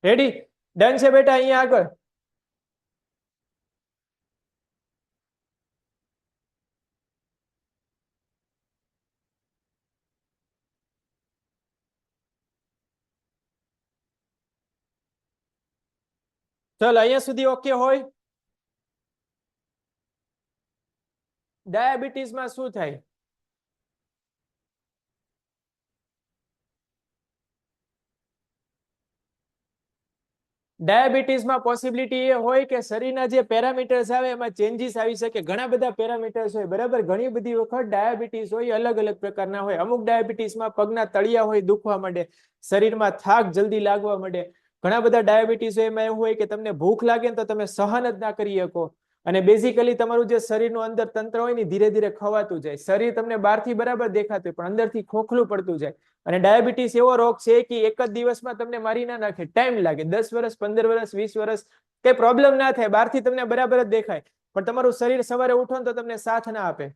રેડી? ડન છે બેટા? અહીંયા આગળ ચલ, અહીંયા સુધી ઓકે હોય? ડાયાબિટીસમાં શું થાય? ડાયાબિટીસમાં પોસિબિલિટી એ હોય કે શરીરના જે પેરામીટર્સ આવે એમાં ચેન્જીસ આવી શકે. ઘણા બધા પેરામીટર્સ હોય, બરાબર. ઘણી બધી વખત ડાયાબિટીસ હોય અલગ અલગ પ્રકારના હોય. અમુક ડાયાબિટીસમાં પગના તળિયા હોય દુખવા માંડે, શરીરમાં થાક જલ્દી લાગવા માંડે. ઘણા બધા ડાયાબિટીસ એમાં એવું હોય કે તમને ભૂખ લાગે ને તો તમે સહન જ ના કરી શકો, અને બેઝિકલી તમારું જે શરીરનું અંદર તંત્ર હોય ને ધીરે ધીરે ખવાતું જાય. શરીર તમને બહારથી બરાબર દેખાતું પણ અંદરથી ખોખલું પડતું જાય. અને ડાયાબિટીસ એવો રોગ છે કે એક જ દિવસમાં તમને મારી ના નાખે, ટાઈમ લાગે. 10 વર્ષ, 15 વર્ષ, 20 વર્ષ કઈ પ્રોબ્લેમ ના થાય, બહારથી તમને બરાબર જ દેખાય, પણ તમારું શરીર સવારે ઉઠો ને તો તમને સાથ ના આપે,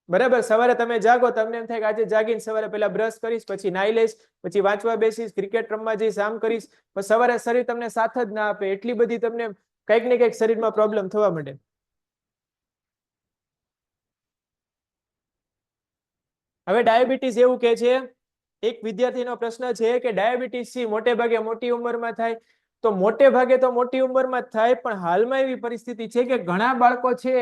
બરાબર. સવારે તમે જાગો, તમને એમ થાય કે આજે જાગીને સવારે પહેલા બ્રશ કરીશ, પછી નાઈ લઈશ, પછી વાંચવા બેસીશ, ક્રિકેટ રમવા જઈશ, આમ કરીશ, પણ સવારે શરીર તમને સાથ જ ના આપે. એટલી બધી તમને કંઈક ને કંઈક શરીરમાં પ્રોબ્લેમ થવા માંડે. હવે ડાયાબિટીસ એવું કે છે, એક વિદ્યાર્થીનો પ્રશ્ન છે કે ડાયાબિટીસ મોટે ભાગે મોટી ઉંમરમાં થાય. તો મોટે ભાગે તો મોટી ઉંમરમાં જ થાય, પણ હાલમાં એવી પરિસ્થિતિ છે કે ઘણા બાળકો છે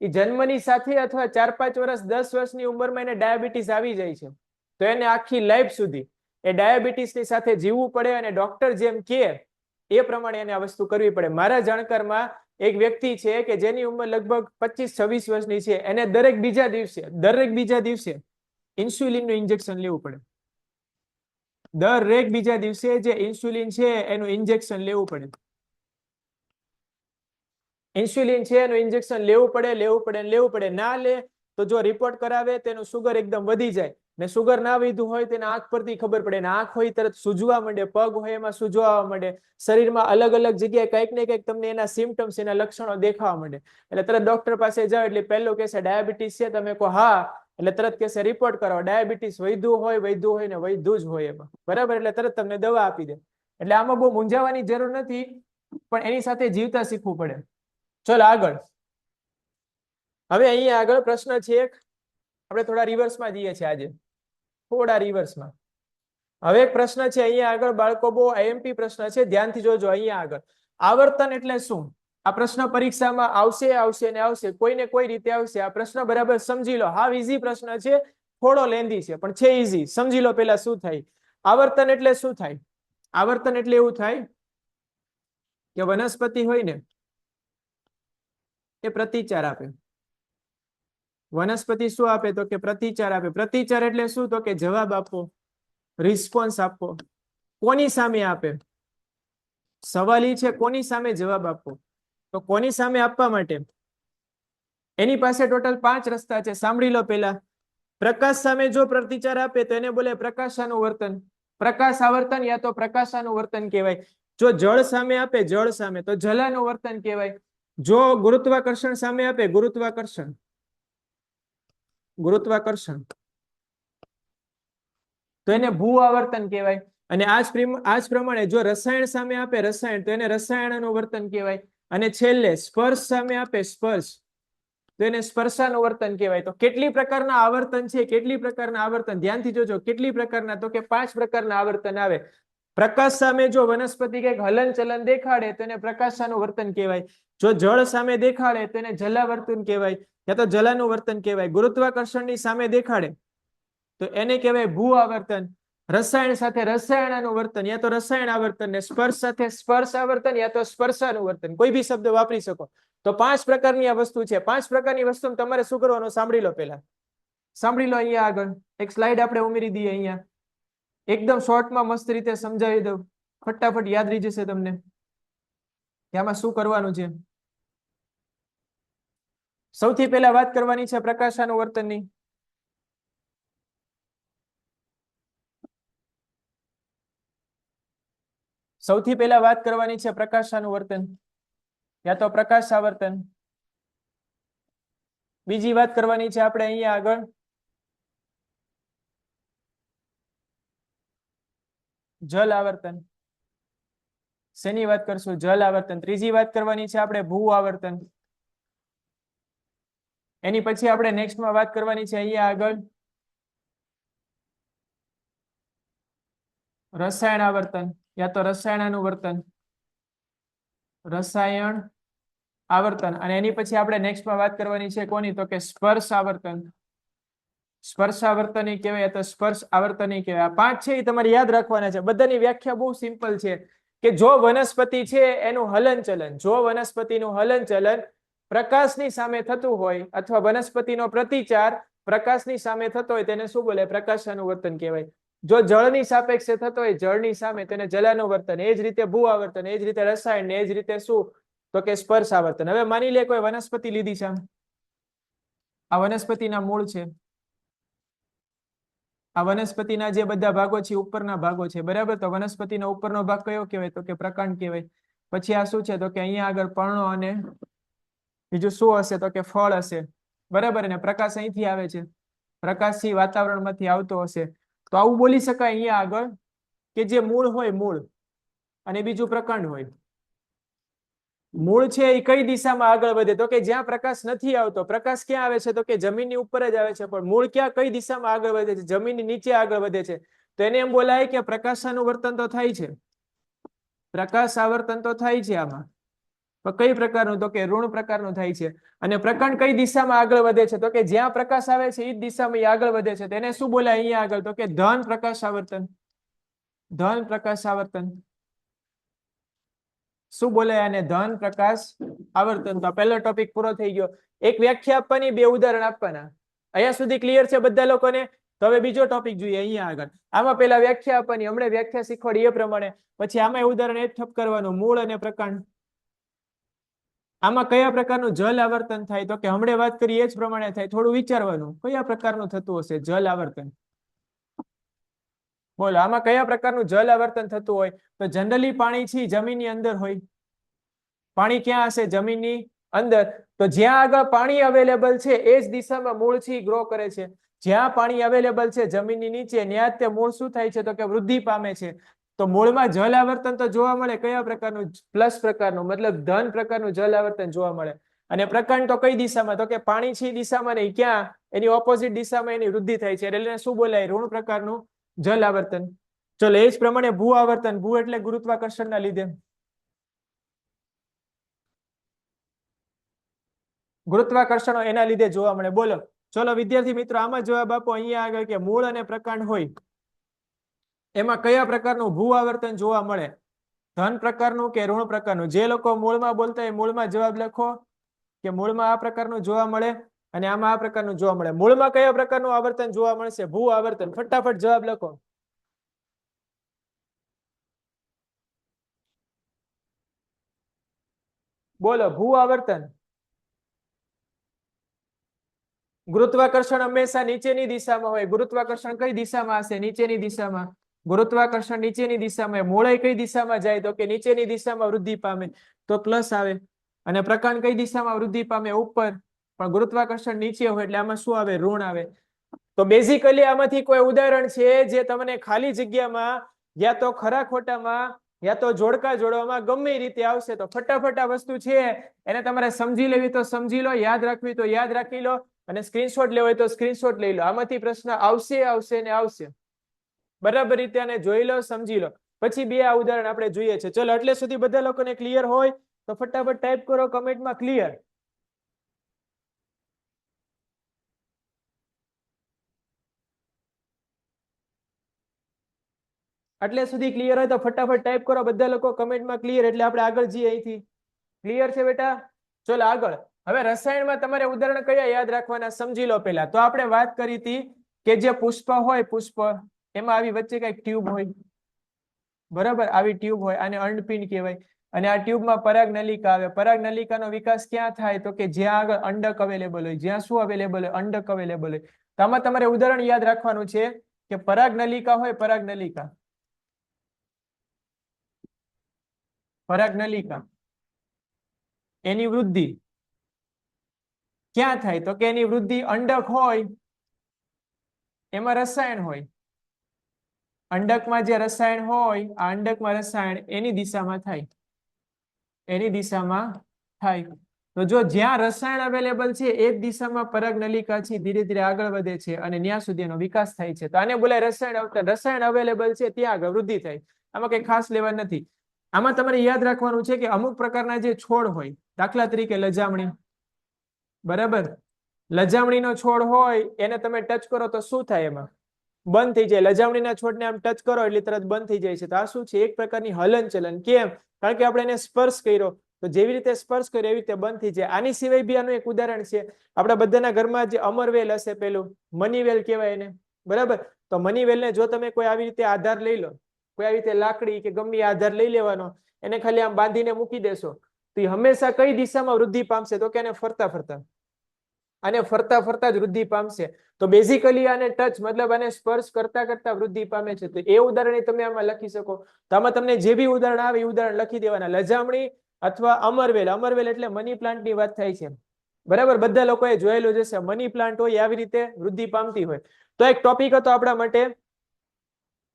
એ જન્મની સાથે અથવા 4-5 વર્ષ, 10 વર્ષની ઉંમરમાં એને ડાયાબિટીસ આવી જાય છે. તો એને આખી લાઈફ સુધી એ ડાયાબિટીસની સાથે જીવવું પડે, અને ડોક્ટર જેમ કે એ પ્રમાણે એને આ વસ્તુ કરવી પડે. મારા જાણકારમાં એક વ્યક્તિ છે કે જેની ઉંમર લગભગ 25-26 વર્ષની છે, એને દરેક બીજા દિવસે ઇન્સ્યુલિનનું ઇન્જેક્શન લેવું પડે. દરેક બીજા દિવસે જે ઇન્સ્યુલિન છે એનું ઇન્જેક્શન લેવું પડે. ઇન્સ્યુલિન છે એનું ઇન્જેક્શન લેવું પડે. ના લે તો જો રિપોર્ટ કરાવે તેનું સુગર એકદમ વધી જાય, ને સુગર ના વધ્યું હોય તેને આંખ પરથી ખબર પડે, ને આંખ હોય તરત સૂજવા માંડે, પગ હોય એમાં સૂજવા માંડે, શરીરમાં અલગ અલગ જગ્યાએ કંઈક ને કંઈક તમને એના સિમ્પટમ્સ, એના લક્ષણો દેખાવા માંડે. એટલે તરત ડોક્ટર પાસે જાઓ એટલે પહેલો કહેશે ડાયાબિટીસ છે, તમે કહો હા, એટલે તરત કહેશે રિપોર્ટ કરાવો. ડાયાબિટીસ વધ્યું હોય ને વધ્યું જ હોય એમાં, બરાબર. એટલે તરત તમને દવા આપી દે. એટલે આમાં બહુ મૂંઝાવાની જરૂર નથી, પણ એની સાથે જીવતા શીખવું પડે. ચલો આગળ. હવે અહીંયા આગળ પ્રશ્ન છે, આપણે થોડા રિવર્સમાં જઈએ છીએ આજે, થોડા રિવર્સમાં. હવે એક પ્રશ્ન છે અહીંયા આગળ, બાળકો બહુ આઈએમપી પ્રશ્ન છે, ધ્યાનથી જોજો. અહીંયા આગળ આવર્તન એટલે શું? આ પ્રશ્ન પરીક્ષામાં આવશે ને આવશે, કોઈને કોઈ રીતે આવશે. આ પ્રશ્ન બરાબર સમજી લો. હાવ ઈઝી પ્રશ્ન છે, થોડો લેન્ધી છે પણ છે ઈઝી. સમજી લો પેલા શું થાય. આવર્તન એટલે શું થાય? આવર્તન એટલે એવું થાય કે વનસ્પતિ હોય ને એ પ્રતિચાર આપે. વનસ્પતિ શું આપે? તો કે પ્રતિચાર આપે. પ્રતિચાર એટલે શું? તો કે જવાબ આપવો, રિસ્પોન્સ આપવો. કોની સામે આપે? સવાલ એ છે કોની સામે જવાબ આપવો. તો કોની સામે આપવા માટે એની પાસે ટોટલ 5 રસ્તા છે. સાંભળી લો. પેલા, પ્રકાશ સામે જો પ્રતિચાર આપે તો એને બોલે પ્રકાશાનુવર્તન, પ્રકાશ આવર્તન, યા તો પ્રકાશાનુવર્તન કહેવાય. જો જળ સામે આપે, જળ સામે, તો જલાનુવર્તન કહેવાય. જો ગુરુત્વાકર્ષણ સામે આપે, ગુરુત્વાકર્ષણ, તો એને ભૂ આવર્તન કહેવાય. અને આ જ પ્રમાણે જો રસાયણ સામે આપે, રસાયણ, તો એને રસાયણાનુવર્તન કહેવાય. અને છેલ્લે સ્પર્શ સામે આપે, સ્પર્શ, તો એને સ્પર્શાનુવર્તન કહેવાય. તો કેટલી પ્રકારના આવર્તન છે? કેટલી પ્રકારના આવર્તન? ધ્યાનથી જોજો. કેટલી પ્રકારના? તો કે 5 પ્રકારના આવર્તન આવે. પ્રકાશ સામે જો વનસ્પતિ કંઈક હલન ચલન દેખાડે તો એને પ્રકાશાનુવર્તન કહેવાય. જો જળ સામે દેખાડે તો એને જલાવર્તન કહેવાય, યા તો જલાનુવર્તન કહેવાય. ગુરુત્વાકર્ષણની સામે દેખાડે તો એને કહેવાય ભૂ આવર્તન. રસાયણ સાથે રસાયણાનુવર્તન, યા તો રસાયણ આવર્તન. ને સ્પર્શ સાથે સ્પર્શ આવર્તન, યા તો સ્પર્શાનુવર્તન. કોઈ બી શબ્દ વાપરી શકો. તો 5 પ્રકારની આ વસ્તુ છે. 5 પ્રકારની વસ્તુ તમારે શું કરવાનું? સાંભળી લો. પેલા સાંભળી લો. અહીંયા આગળ એક સ્લાઇડ આપણે ઉમેરી દઈએ. અહીંયા એકદમ શોર્ટમાં મસ્ત રીતે સમજાવી દઉં, ફટાફટ યાદ રહી જશે તમને કે આમાં શું કરવાનું છે. સૌથી પહેલા વાત કરવાની છે પ્રકાશાનુવર્તનની. સૌથી પહેલા વાત કરવાની છે પ્રકાશાનુવર્તન, યા તો પ્રકાશ આવર્તન. બીજી વાત કરવાની છે આપણે અહીંયા આગળ જલ આવર્તન. શેની વાત કરશું? જલ આવર્તન. ત્રીજી વાત કરવાની છે આપણે ભૂ આવર્તન. એની પછી આપણે નેક્સ્ટમાં વાત કરવાની છે અહીંયા આગળ રસાયણ આવર્તન, યા તો રસાયણાનુવર્તન, રસાયણ આવર્તન. અને એની પછી આપણે નેક્સ્ટમાં વાત કરવાની છે કોની? તો કે સ્પર્શ આવર્તન. સ્પર્શ આવર્તન કહેવાય, તો સ્પર્શ આવર્તન કહેવાય. આ 5 છે એ તમારે યાદ રાખવાના છે. બધાની વ્યાખ્યા બહુ સિમ્પલ છે કે જો વનસ્પતિ છે એનું હલનચલન, જો વનસ્પતિનું હલનચલન પ્રકાશની સામે થતું હોય અથવા વનસ્પતિનો પ્રતિચાર પ્રકાશની સામે થતો હોય તેને શું બોલે? પ્રકાશાનુવર્તન કહેવાય. જો જળની સાપેક્ષે થતો હોય જળની સામે તેને જલાનુવર્તન, એ જ રીતે ભૂ આવર્તન, એ જ રીતે રસાયણ, એ જ રીતે શું તો કે સ્પર્શ આવર્તન. હવે માની લે કોઈ વનસ્પતિ લીધી છે, આ વનસ્પતિના મૂળ છે, આ વનસ્પતિના જે બધા ભાગો છે ઉપરના ભાગો છે, બરાબર. તો વનસ્પતિનો ઉપરનો ભાગ કયો કહેવાય? તો કે પ્રકાંડ કહેવાય. પછી આ શું છે? તો કે અહીંયા આગળ પર્ણો અને બીજું શું હશે? તો કે ફળ હશે, બરાબર. અને પ્રકાશ અહીંથી આવે છે, પ્રકાશથી વાતાવરણમાંથી આવતો હશે. તો આવું બોલી શકાય અહીંયા આગળ કે જે મૂળ હોય મૂળ અને બીજું પ્રકાંડ હોય. મૂળ છે એ કઈ દિશામાં આગળ વધે? તો કે જ્યાં પ્રકાશ નથી આવતો. પ્રકાશ ક્યાં આવે છે? તો કે જમીનની ઉપર જ આવે છે, પણ મૂળ ક્યાં કઈ દિશામાં આગળ વધે છે? જમીનની નીચે આગળ વધે છે. તો એને એમ બોલાય કે પ્રકાશાનુવર્તન તો થાય છે, પ્રકાશ આવર્તન તો થાય છે આમાં, પણ કઈ પ્રકારનું? તો કે ઋણ પ્રકારનું થાય છે. અને પ્રકાંડ કઈ દિશામાં આગળ વધે છે? તો કે જ્યાં પ્રકાશ આવે છે એ જ દિશામાં એ આગળ વધે છે. તેને શું બોલાય અહીંયા આગળ? તો કે ધન પ્રકાશ આવર્તન, ધન પ્રકાશ આવર્તન. શું બોલે આને? ધન પ્રકાશ આવર્તન. તો પહેલો ટોપિક પૂરો થઈ ગયો. એક વ્યાખ્યા આપવાની, બે ઉદાહરણ આપવાના. અહીંયા સુધી ક્લિયર છે બધા લોકોને? તો હવે બીજો ટોપિક જોઈએ અહીંયા આગળ. આમાં પેલા વ્યાખ્યા આપવાની, હમણાં વ્યાખ્યા શીખવાડી એ પ્રમાણે. પછી આમાં ઉદાહરણ એ ઠપ કરવાનું, મૂળ અને પ્રકાંડ. આમાં કયા પ્રકારનું જલ આવર્તન થાય? તો કે હમણાં વાત કરી એ જ પ્રમાણે થાય. થોડું વિચારવાનું કયા પ્રકારનું થતું હશે જલ આવર્તન. બોલો આમાં કયા પ્રકારનું જલ આવર્તન થતું હોય? તો જનરલી પાણી છે જમીનની અંદર હોય. પાણી ક્યાં હશે? જમીનની અંદર. તો જ્યાં આગળ પાણી અવેલેબલ છે એ જ દિશામાં મૂળ છે ગ્રો કરે છે. જ્યાં પાણી અવેલેબલ છે જમીનની નીચે, ત્યાં જ તે મૂળ શું થાય છે? તો કે વૃદ્ધિ પામે છે. તો મૂળમાં જલ આવર્તન તો જોવા મળે. કયા પ્રકારનું? પ્લસ પ્રકારનું, મતલબ ધન પ્રકારનું જલ આવર્તન જોવા મળે. અને પ્રકાંડ તો કઈ દિશામાં? તો કે પાણી છે દિશામાં નહીં, ક્યાં? એની ઓપોઝિટ દિશામાં એની વૃદ્ધિ થાય છે, એટલે શું બોલાય? ઋણ પ્રકારનું જલ આવર્તન. ચલો એ જ પ્રમાણે ભૂ આવર્તન. ભૂ એટલે ગુરુત્વાકર્ષણના લીધે, ગુરુત્વાકર્ષણ એના લીધે જોવા મળે. બોલો ચલો વિદ્યાર્થી મિત્રો આમાં જવાબ આપો અહીંયા આગળ કે મૂળ અને પ્રકાંડ હોય એમાં કયા પ્રકારનું ભૂ આવર્તન જોવા મળે? ધન પ્રકારનું કે ઋણ પ્રકારનું? જે લોકો મૂળમાં બોલતા હોય મૂળમાં જવાબ લખો કે મૂળમાં આ પ્રકારનું જોવા મળે અને આમાં આ પ્રકારનું જોવા મળે. મૂળમાં કયા પ્રકારનું આવર્તન જોવા મળશે? ભૂ આવર્તન. ફટાફટ જવાબ લખો. બોલો ભૂ આવર્તન. ગુરુત્વાકર્ષણ હંમેશા નીચેની દિશામાં હોય. ગુરુત્વાકર્ષણ કઈ દિશામાં હશે? નીચેની દિશામાં. ગુરુત્વાકર્ષણ નીચેની દિશામાં. મૂળે કઈ દિશામાં જાય? તો કે નીચેની દિશામાં વૃદ્ધિ પામે, તો પ્લસ આવે. અને પ્રકાંડ કઈ દિશામાં વૃદ્ધિ પામે? ઉપર. પણ ગુરુત્વાકર્ષણ નીચે હોય એટલે આમાં શું આવે? ઋણ આવે. તો બેઝિકલી આમાંથી કોઈ ઉદાહરણ છે જે તમને ખાલી જગ્યામાં યા તો ખરા ખોટામાં યા તો જોડકા જોડવામાં ગમે રીતે આવશે. તો ફટાફટ આ વસ્તુ છે એને તમારે સમજી લેવી તો સમજી લો, યાદ રાખવી તો યાદ રાખી લો, અને સ્ક્રીનશોટ લેવો હોય તો સ્ક્રીનશોટ લઈ લો. આમાંથી પ્રશ્ન આવશે ને આવશે. બરાબર રીતે આને જોઈ લો, સમજી લો. પછી બે આ ઉદાહરણ આપણે જોઈએ છે. ચલો એટલે સુધી બધા લોકોને ક્લિયર હોય તો ફટાફટ ટાઈપ કરો કમેન્ટમાં ક્લિયર. એટલે સુધી ક્લિયર હોય તો ફટાફટ ટાઈપ કરો બધા લોકો કમેન્ટમાં ક્લિયર, એટલે આપણે આગળ જઈએ અહીંથી. ક્લિયર છે બેટા? ચલો આગળ. હવે રસાયણમાં તમારે ઉદાહરણ કયા યાદ રાખવાના સમજી લો પહેલા. તો આપણે વાત કરી હતી કે જે પુષ્પ હોય, પુષ્પ એમાં આવી વચ્ચે કઈક ટ્યુબ હોય, બરાબર? આવી ટ્યુબ હોય, આને અંડપિંડ કહેવાય. અને આ ટ્યુબમાં પરાગનલિકા આવે. પરાગનલિકાનો વિકાસ ક્યાં થાય? તો કે જ્યાં આગળ અંડક અવેલેબલ હોય. જ્યાં શું અવેલેબલ હોય? અંડક અવેલેબલ હોય. તો આમાં તમારે ઉદાહરણ યાદ રાખવાનું છે કે પરાગનલિકા હોય, પરાગનલિકા, પરાગનલિકા એની વૃદ્ધિ ક્યાં થાય? તો કે એની વૃદ્ધિ અંડક હોય એમાં રસાયણ હોય. અંડકમાં જે રસાયણ હોય, આ અંડકમાં રસાયણ એની દિશામાં થાય, એની દિશામાં થાય. તો જો જ્યાં રસાયણ અવેલેબલ છે એ જ દિશામાં પરાગનલિકા છે ધીરે ધીરે આગળ વધે છે અને ત્યાં સુધી એનો વિકાસ થાય છે. તો આને બોલાય રસાયણ આવર્તન. રસાયણ અવેલેબલ છે ત્યાં આગળ વૃદ્ધિ થાય. આમાં કઈ ખાસ લેવા નથી. આમાં તમારે યાદ રાખવાનું છે કે અમુક પ્રકારના જે છોડ હોય, દાખલા તરીકે લજામણી, બરાબર? લજામણીનો છોડ હોય એને તમે ટચ કરો તો શું થાય? એમાં બંધ થઈ જાય, લજામણીના છોડને આમ ટચ કરો એટલે તરત બંધ થઈ જાય છે. તો આ શું છે? એક પ્રકારની હલનચલન. કેમ? કારણ કે આપણે એને સ્પર્શ કર્યો, તો જેવી રીતે સ્પર્શ કર્યો એવી રીતે બંધ થઈ જાય. આની સિવાય બી આનું એક ઉદાહરણ છે, આપણા બધાના ઘરમાં જે અમરવેલ હશે, પેલું મનીવેલ કહેવાય એને, બરાબર? તો મનીવેલને જો તમે કોઈ આવી રીતે આધાર લઈ લો, કોઈ આવી રીતે લાકડી કે ગમે આધાર લઈ લેવાનો, એને ખાલી આમ બાંધીને મૂકી દેશો, તો એ હંમેશા કઈ દિશામાં વૃદ્ધિ પામશે? તો કે એને ફરતા ફરતા, આને ફરતા ફરતા જ વૃદ્ધિ પામશે. તો બેઝિકલી આને ટચ મતલબ આને સ્પર્શ કરતા કરતા વૃદ્ધિ પામે છે. તો એ ઉદાહરણ તમે આમાં લખી શકો. તો આમાં તમને જે બી ઉદાહરણ આવે એ ઉદાહરણ લખી દેવાના. લજામણી અથવા અમરવેલ, અમરવેલ એટલે મની પ્લાન્ટ ની વાત થાય છે, બરાબર? બધા લોકોએ જોયેલું જ હશે, મની પ્લાન્ટ હોય આવી રીતે વૃદ્ધિ પામતી હોય. તો એક ટોપિક હતો આપણા માટે,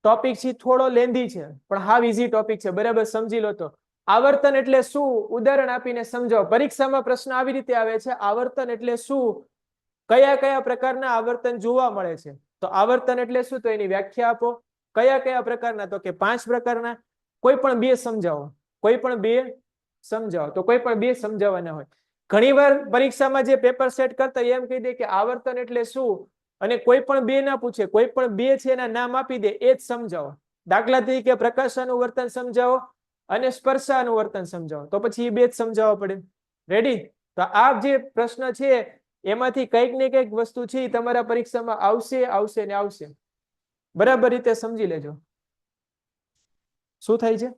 ટોપિક છે થોડો લેન્ધી છે પણ હાવ ઈઝી ટોપિક છે, બરાબર? સમજી લો. તો આવર્તન એટલે શું? ઉદાહરણ આપીને સમજાવો. પરીક્ષામાં પ્રશ્ન આવી રીતે આવે છે, આવર્તન એટલે શું? કયા કયા પ્રકારના આવર્તન જોવા મળે છે? તો આવર્તન એટલે શું? તો એની વ્યાખ્યા આપો. કયા કયા પ્રકારના? તો કે 5 પ્રકારના. કોઈ પણ 2 સમજાવો, કોઈ પણ 2 સમજાવો. તો કોઈ પણ 2 સમજાવવાના હોય. ઘણીવાર પરીક્ષામાં જે પેપર સેટ કરતા એમ કહી દે કે આવર્તન એટલે શું, અને કોઈ પણ 2 ના પૂછે, કોઈ પણ 2 છે એના નામ આપી દે, એ જ સમજાવો. દાખલા તરીકે પ્રકાશાનું વર્તન સમજાવો અને સ્પર્શાનું વર્તન સમજાવો, તો પછી એ 2 જ સમજાવવા પડે. રેડી? તો આ જે પ્રશ્ન છે એમાંથી કંઈક ને કંઈક વસ્તુ છે એ તમારા પરીક્ષામાં આવશે, આવશે ને આવશે. બરાબર રીતે સમજી લેજો શું થાય છે.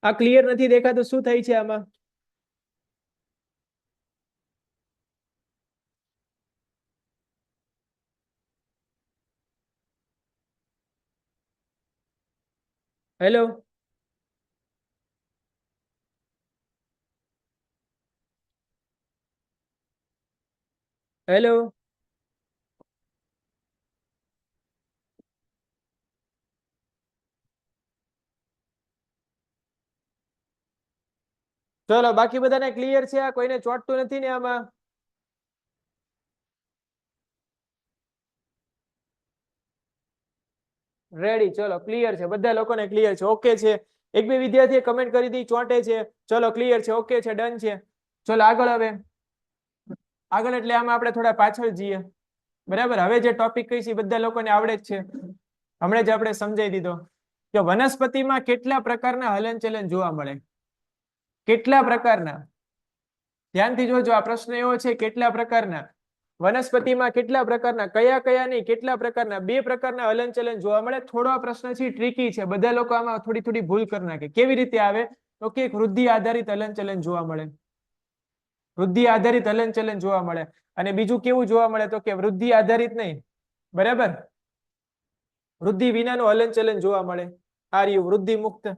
આ ક્લિયર નથી દેખાતું, શું થાય છે આમાં? હેલો, હેલો, ચલો બાકી બધાને ક્લિયર છે? આ કોઈને ચોટતું નથી ને આમાં? રેડી, ચલો ક્લિયર છે, બધા લોકોને ક્લિયર છે, ઓકે છે. એક બે વિદ્યાર્થીએ કમેન્ટ કરી દી ચોંટે છે. ચલો ક્લિયર છે, ઓકે છે, ડન છે. ચલો આગળ. હવે આગળ એટલે આમાં આપણે થોડા પાછળ જઈએ, બરાબર? હવે જે ટોપિક કઈ છે બધા લોકોને આવડે જ છે, હમણાં જ આપણે સમજાઈ દીધો કે વનસ્પતિમાં કેટલા પ્રકારના હલનચલન જોવા મળે. કેટલા પ્રકારના? ધ્યાનથી જોજો, આ પ્રશ્ન એવો છે, કેટલા પ્રકારના વનસ્પતિમાં, કેટલા પ્રકારના, કયા કયા નહીં, કેટલા પ્રકારના? 2 પ્રકારના હલનચલન જોવા મળે. થોડો આ પ્રશ્ન છે ટ્રિકી છે, બધા લોકો આમાં થોડી થોડી ભૂલ કરી નાખે. કેવી રીતે આવે? તો કે વૃદ્ધિ આધારિત હલનચલન જોવા મળે, વૃદ્ધિ આધારિત હલનચલન જોવા મળે. અને બીજું કેવું જોવા મળે? તો કે વૃદ્ધિ આધારિત નહીં, બરાબર, વૃદ્ધિ વિનાનું હલનચલન જોવા મળે. આ રહ્યું વૃદ્ધિ મુક્ત,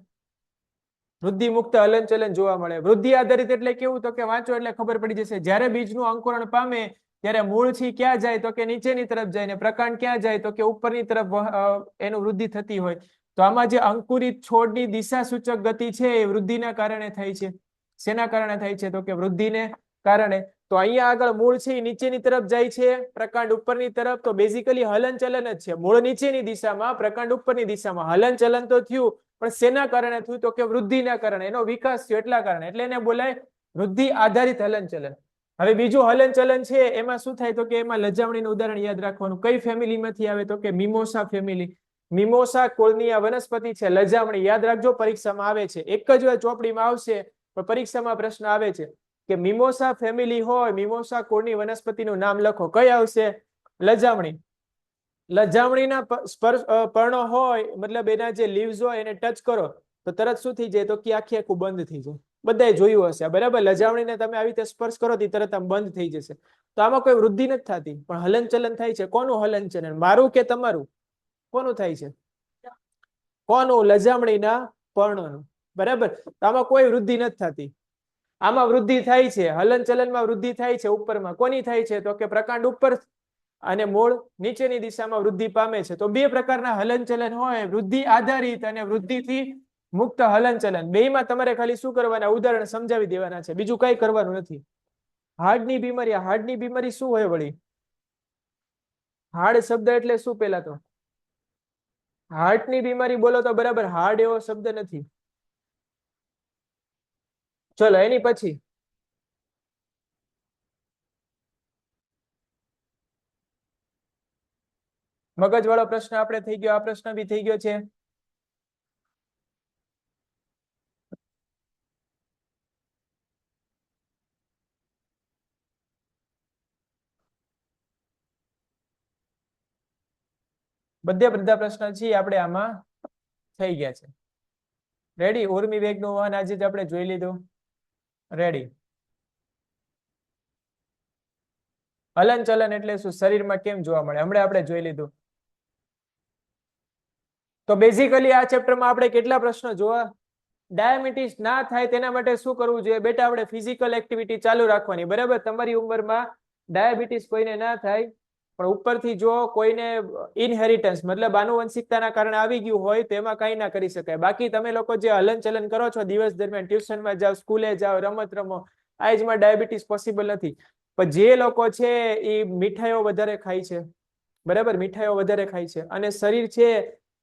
વૃદ્ધિ મુક્ત હલનચલન જોવા મળે. વૃદ્ધિ આધારિત એટલે કેવું? તો કે વાંચો એટલે ખબર પડી જશે. જ્યારે બીજનું અંકુરણ પામે ત્યારે મૂળથી ક્યાં જાય? તો કે નીચેની તરફ જાય. ને પ્રકાંડ ક્યાં જાય? તો કે ઉપરની તરફ એનું વૃદ્ધિ થતી હોય. તો આમાં જે અંકુરિત છોડની દિશા સૂચક ગતિ છે એ વૃદ્ધિના કારણે થાય છે. શેના કારણે થાય છે? તો કે વૃદ્ધિને કારણે. તો અહીંયા આગળ મૂળ છે એ નીચેની તરફ જાય છે, પ્રકાંડ ઉપરની તરફ. તો બેઝિકલી હલનચલન જ છે. મૂળ નીચેની દિશામાં, પ્રકાંડ ઉપરની દિશામાં. હલનચલન તો થયું, પણ શેના કારણે થયું? તો કે વૃદ્ધિના કારણે, એનો વિકાસ થયો એટલા કારણે. એટલે એને બોલાય વૃદ્ધિ આધારિત હલનચલન. હવે બીજું હલનચલન છે એમાં શું થાય? તો કે એમાં લજામણીનું ઉદાહરણ યાદ રાખવાનું. કઈ ફેમિલીમાંથી આવે? તો કે મિમોસા ફેમિલી. મિમોસા કુળની આ વનસ્પતિ છે લજામણી. યાદ રાખજો, પરીક્ષામાં આવે છે. એક જ વાર ચોપડીમાં આવશે પણ પરીક્ષામાં પ્રશ્ન આવે છે કે મિમોસા ફેમિલી હોય, મિમોસા કુળની વનસ્પતિનું નામ લખો. કઈ આવશે? લજામણી. લજામણીના પર્ણો હોય, મતલબ એના જે લીવ્સ હોય એને ટચ કરો તો તરત શું થઈ જાય? તો કે આખી આખું બંધ થઈ જાય. બધાએ જોયું હશે, બરાબર? લજામણીને તમે આવી રીતે સ્પર્શ કરો તો તરત આમ બંધ થઈ જશે. તો આમાં કોઈ વૃદ્ધિ નથી થતી, પણ હલનચલન થાય છે. કોનું હલનચલન? મારું કે તમારું? કોનું થાય છે? કોનું? લજામણીના પર્ણોનું, બરાબર? તો આમાં કોઈ વૃદ્ધિ નથી થતી. આમાં વૃદ્ધિ થાય છે, હલનચલનમાં વૃદ્ધિ થાય છે. ઉપરમાં કોની થાય છે? તો કે પ્રકાંડ ઉપર અને મૂળ નીચેની દિશામાં વૃદ્ધિ પામે છે. તો 2 પ્રકારના હલનચલન હોય, વૃદ્ધિ આધારિત અને વૃદ્ધિથી મુક્ત હલનચલન. બેયમાં તમારે ખાલી શું કરવાના? ઉદાહરણ સમજાવી દેવાના છે, બીજું કઈ કરવાનું નથી. હાર્ટની બીમારી, હાર્ટની બીમારી શું હોય વળી? હાર્ડ શબ્દ એટલે શું? પેલા તો હાર્ટની બીમારી બોલો તો બરાબર, હાર્ડ એવો શબ્દ નથી. ચલો એની પછી મગજ વાળો પ્રશ્ન આપણે થઈ ગયો, આ પ્રશ્ન બી થઈ ગયો છે. બધા પ્રશ્ન છે આપણે આમાં થઈ ગયા છે. રેડી? ઉર્મી વેગનું વહન આજે જ આપણે જોઈ લીધું. રેડી? હલન ચલન એટલે શું, શરીરમાં કેમ જોવા મળે, હમણાં આપણે જોઈ લીધું. તો બેઝિકલી આ ચેપ્ટરમાં આપણે કેટલા પ્રશ્નો જોવા? ડાયાબિટીસ ના થાય તેના માટે શું કરવું જોઈએ? બેટા આપણે ફિઝિકલ એક્ટિવિટી ચાલુ રાખવાની, બરાબર? તમારી ઉંમરમાં ડાયાબિટીસ કોઈને ના થાય, પણ ઉપરથી જો કોઈને ઇનહેરિટન્સ મતલબ આનુવંશિકતાના કારણે આવી ગયું હોય તો એમાં કંઈ ના કરી શકાય. બાકી તમે લોકો જે હલન ચલન કરો છો દિવસ દરમિયાન, ટ્યુશનમાં જાઓ, સ્કૂલે જાઓ, રમત રમો, આ એજમાં ડાયાબિટીસ પોસિબલ નથી. પણ જે લોકો છે એ મીઠાઈઓ વધારે ખાય છે, બરાબર? મીઠાઈઓ વધારે ખાય છે અને શરીર છે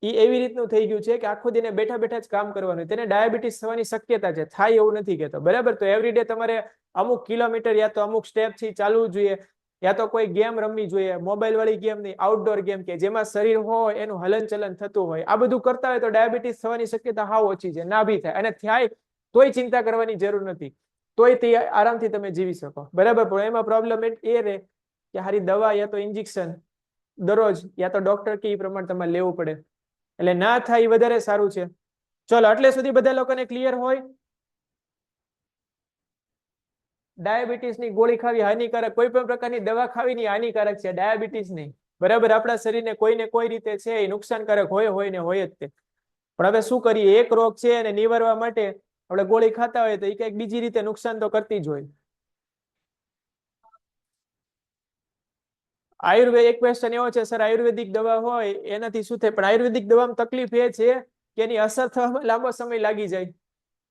એ એવી રીતનું થઈ ગયું છે કે આખો દિને બેઠા બેઠા જ કામ કરવાનું, તેને ડાયાબિટીસ થવાની શક્યતા છે. થાય એવું નથી કહેતો, બરાબર? તો એવરીડે તમારે અમુક કિલોમીટર યા તો અમુક સ્ટેપ થી ચાલવું જોઈએ, યા તો કોઈ ગેમ રમવી જોઈએ, મોબાઈલ વાળી ગેમ નહીં, આઉટડોર ગેમ કે જેમાં શરીર હોય એનું હલન ચલન થતું હોય. આ બધું કરતા હોય તો ડાયાબિટીસ થવાની શક્યતા હાવ ઓછી છે, ના બી થાય. અને થાય તોય ચિંતા કરવાની જરૂર નથી, તોય તે આરામથી તમે જીવી શકો, બરાબર? પણ એમાં પ્રોબ્લેમ એ રહે કે હારી દવા યા તો ઇન્જેક્શન દરરોજ યા તો ડોક્ટર કે એ પ્રમાણે તમારે લેવું પડે, એટલે ના થાય એ વધારે સારું છે. ચલો, એટલે સુધી બધા લોકોને ક્લિયર હોય? ડાયાબિટીસ ની ગોળી ખાવી હાનિકારક, કોઈ પણ પ્રકારની દવા ખાવી ની હાનિકારક છે, ડાયાબિટીસ નહીં, બરાબર? આપણા શરીરને કોઈને કોઈ રીતે છે એ નુકસાનકારક હોય ને હોય જ તે. પણ હવે શું કરીએ, એક રોગ છે એને નિવારવા માટે આપણે ગોળી ખાતા હોય તો એ કઈક બીજી રીતે નુકસાન તો કરતી જ હોય. આયુર્વેદ એક ક્વેશ્ચન એવો છે, સર આયુર્વેદિક દવા હોય એનાથી શું થાય? પણ આયુર્વેદિક દવામાં તકલીફ એ છે કે એની અસર થવામાં લાંબો સમય લાગી જાય.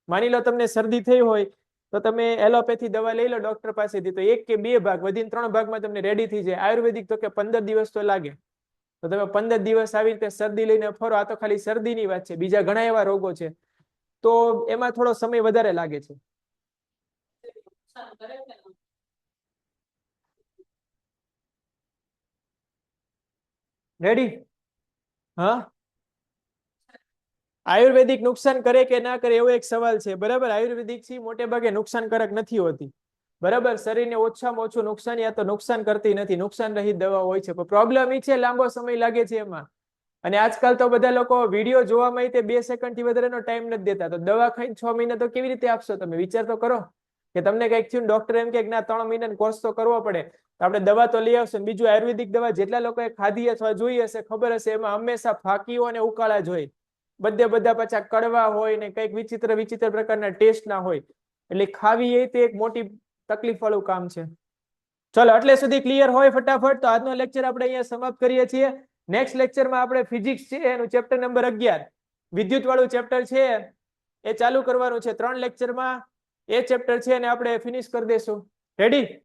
માની લો તમને શરદી થઈ હોય તો તમે એલોપેથી દવા લઈ લો ડોક્ટર પાસેથી, તો 1 કે 2 ભાગ વધીને 3 ભાગમાં તમને રેડી થઈ જાય. આયુર્વેદિક તો કે 15 દિવસ તો લાગે. તો તમે 15 દિવસ આવી રીતે શરદી લઈને ફરો, આ તો ખાલી શરદીની વાત છે, બીજા ઘણા એવા રોગો છે, તો એમાં થોડો સમય વધારે લાગે છે. રેડી? હા, આયુર્વેદિક નુકસાન કરે કે ના કરે એવો એક સવાલ છે, બરાબર? આયુર્વેદિક થી મોટે ભાગે નુકસાનકારક નથી હોતી, બરાબર? શરીરને ઓછામાં ઓછું નુકસાન યા તો નુકસાન કરતી નથી, નુકસાન રહિત દવા હોય છે. પણ પ્રોબ્લેમ એ છે લાંબો સમય લાગે છે એમાં. અને આજકાલ તો બધા લોકો વિડીયો જોવામાં 2 સેકન્ડ થી વધારેનો ટાઈમ નથી દેતા, તો દવા ખાઈને 6 મહિના તો કેવી રીતે આપશો? તમે વિચાર તો કરો કે તમને કઈક થયું, ડોક્ટર એમ કે ના 3 મહિનાનો કોર્સ તો કરવો પડે, તો આપણે દવા તો લઈ આવશું. બીજું આયુર્વેદિક દવા જેટલા લોકોએ ખાધી અથવા જોઈ હશે ખબર હશે, એમાં હંમેશા ફાંકીઓ અને ઉકાળા જ હોય, બધા પાછા કડવા હોય ને કઈક વિચિત્ર વિચિત્ર પ્રકારના ટેસ્ટ ના હોય, એટલે ખાવી એ તે એક મોટી તકલીફ વાળું કામ છે. ચલો, એટલે સુધી ક્લિયર હોય ફટાફટ? તો આજનો લેક્ચર આપણે અહીંયા સમાપ્ત કરીએ છીએ. નેક્સ્ટ લેક્ચરમાં આપણે ફિઝિક્સ છે એનું ચેપ્ટર નંબર 11 વિદ્યુત વાળું ચેપ્ટર છે એ ચાલુ કરવાનું છે. 3 લેક્ચરમાં એ ચેપ્ટર છે એને આપણે ફિનિશ કરી દેશું. રેડી?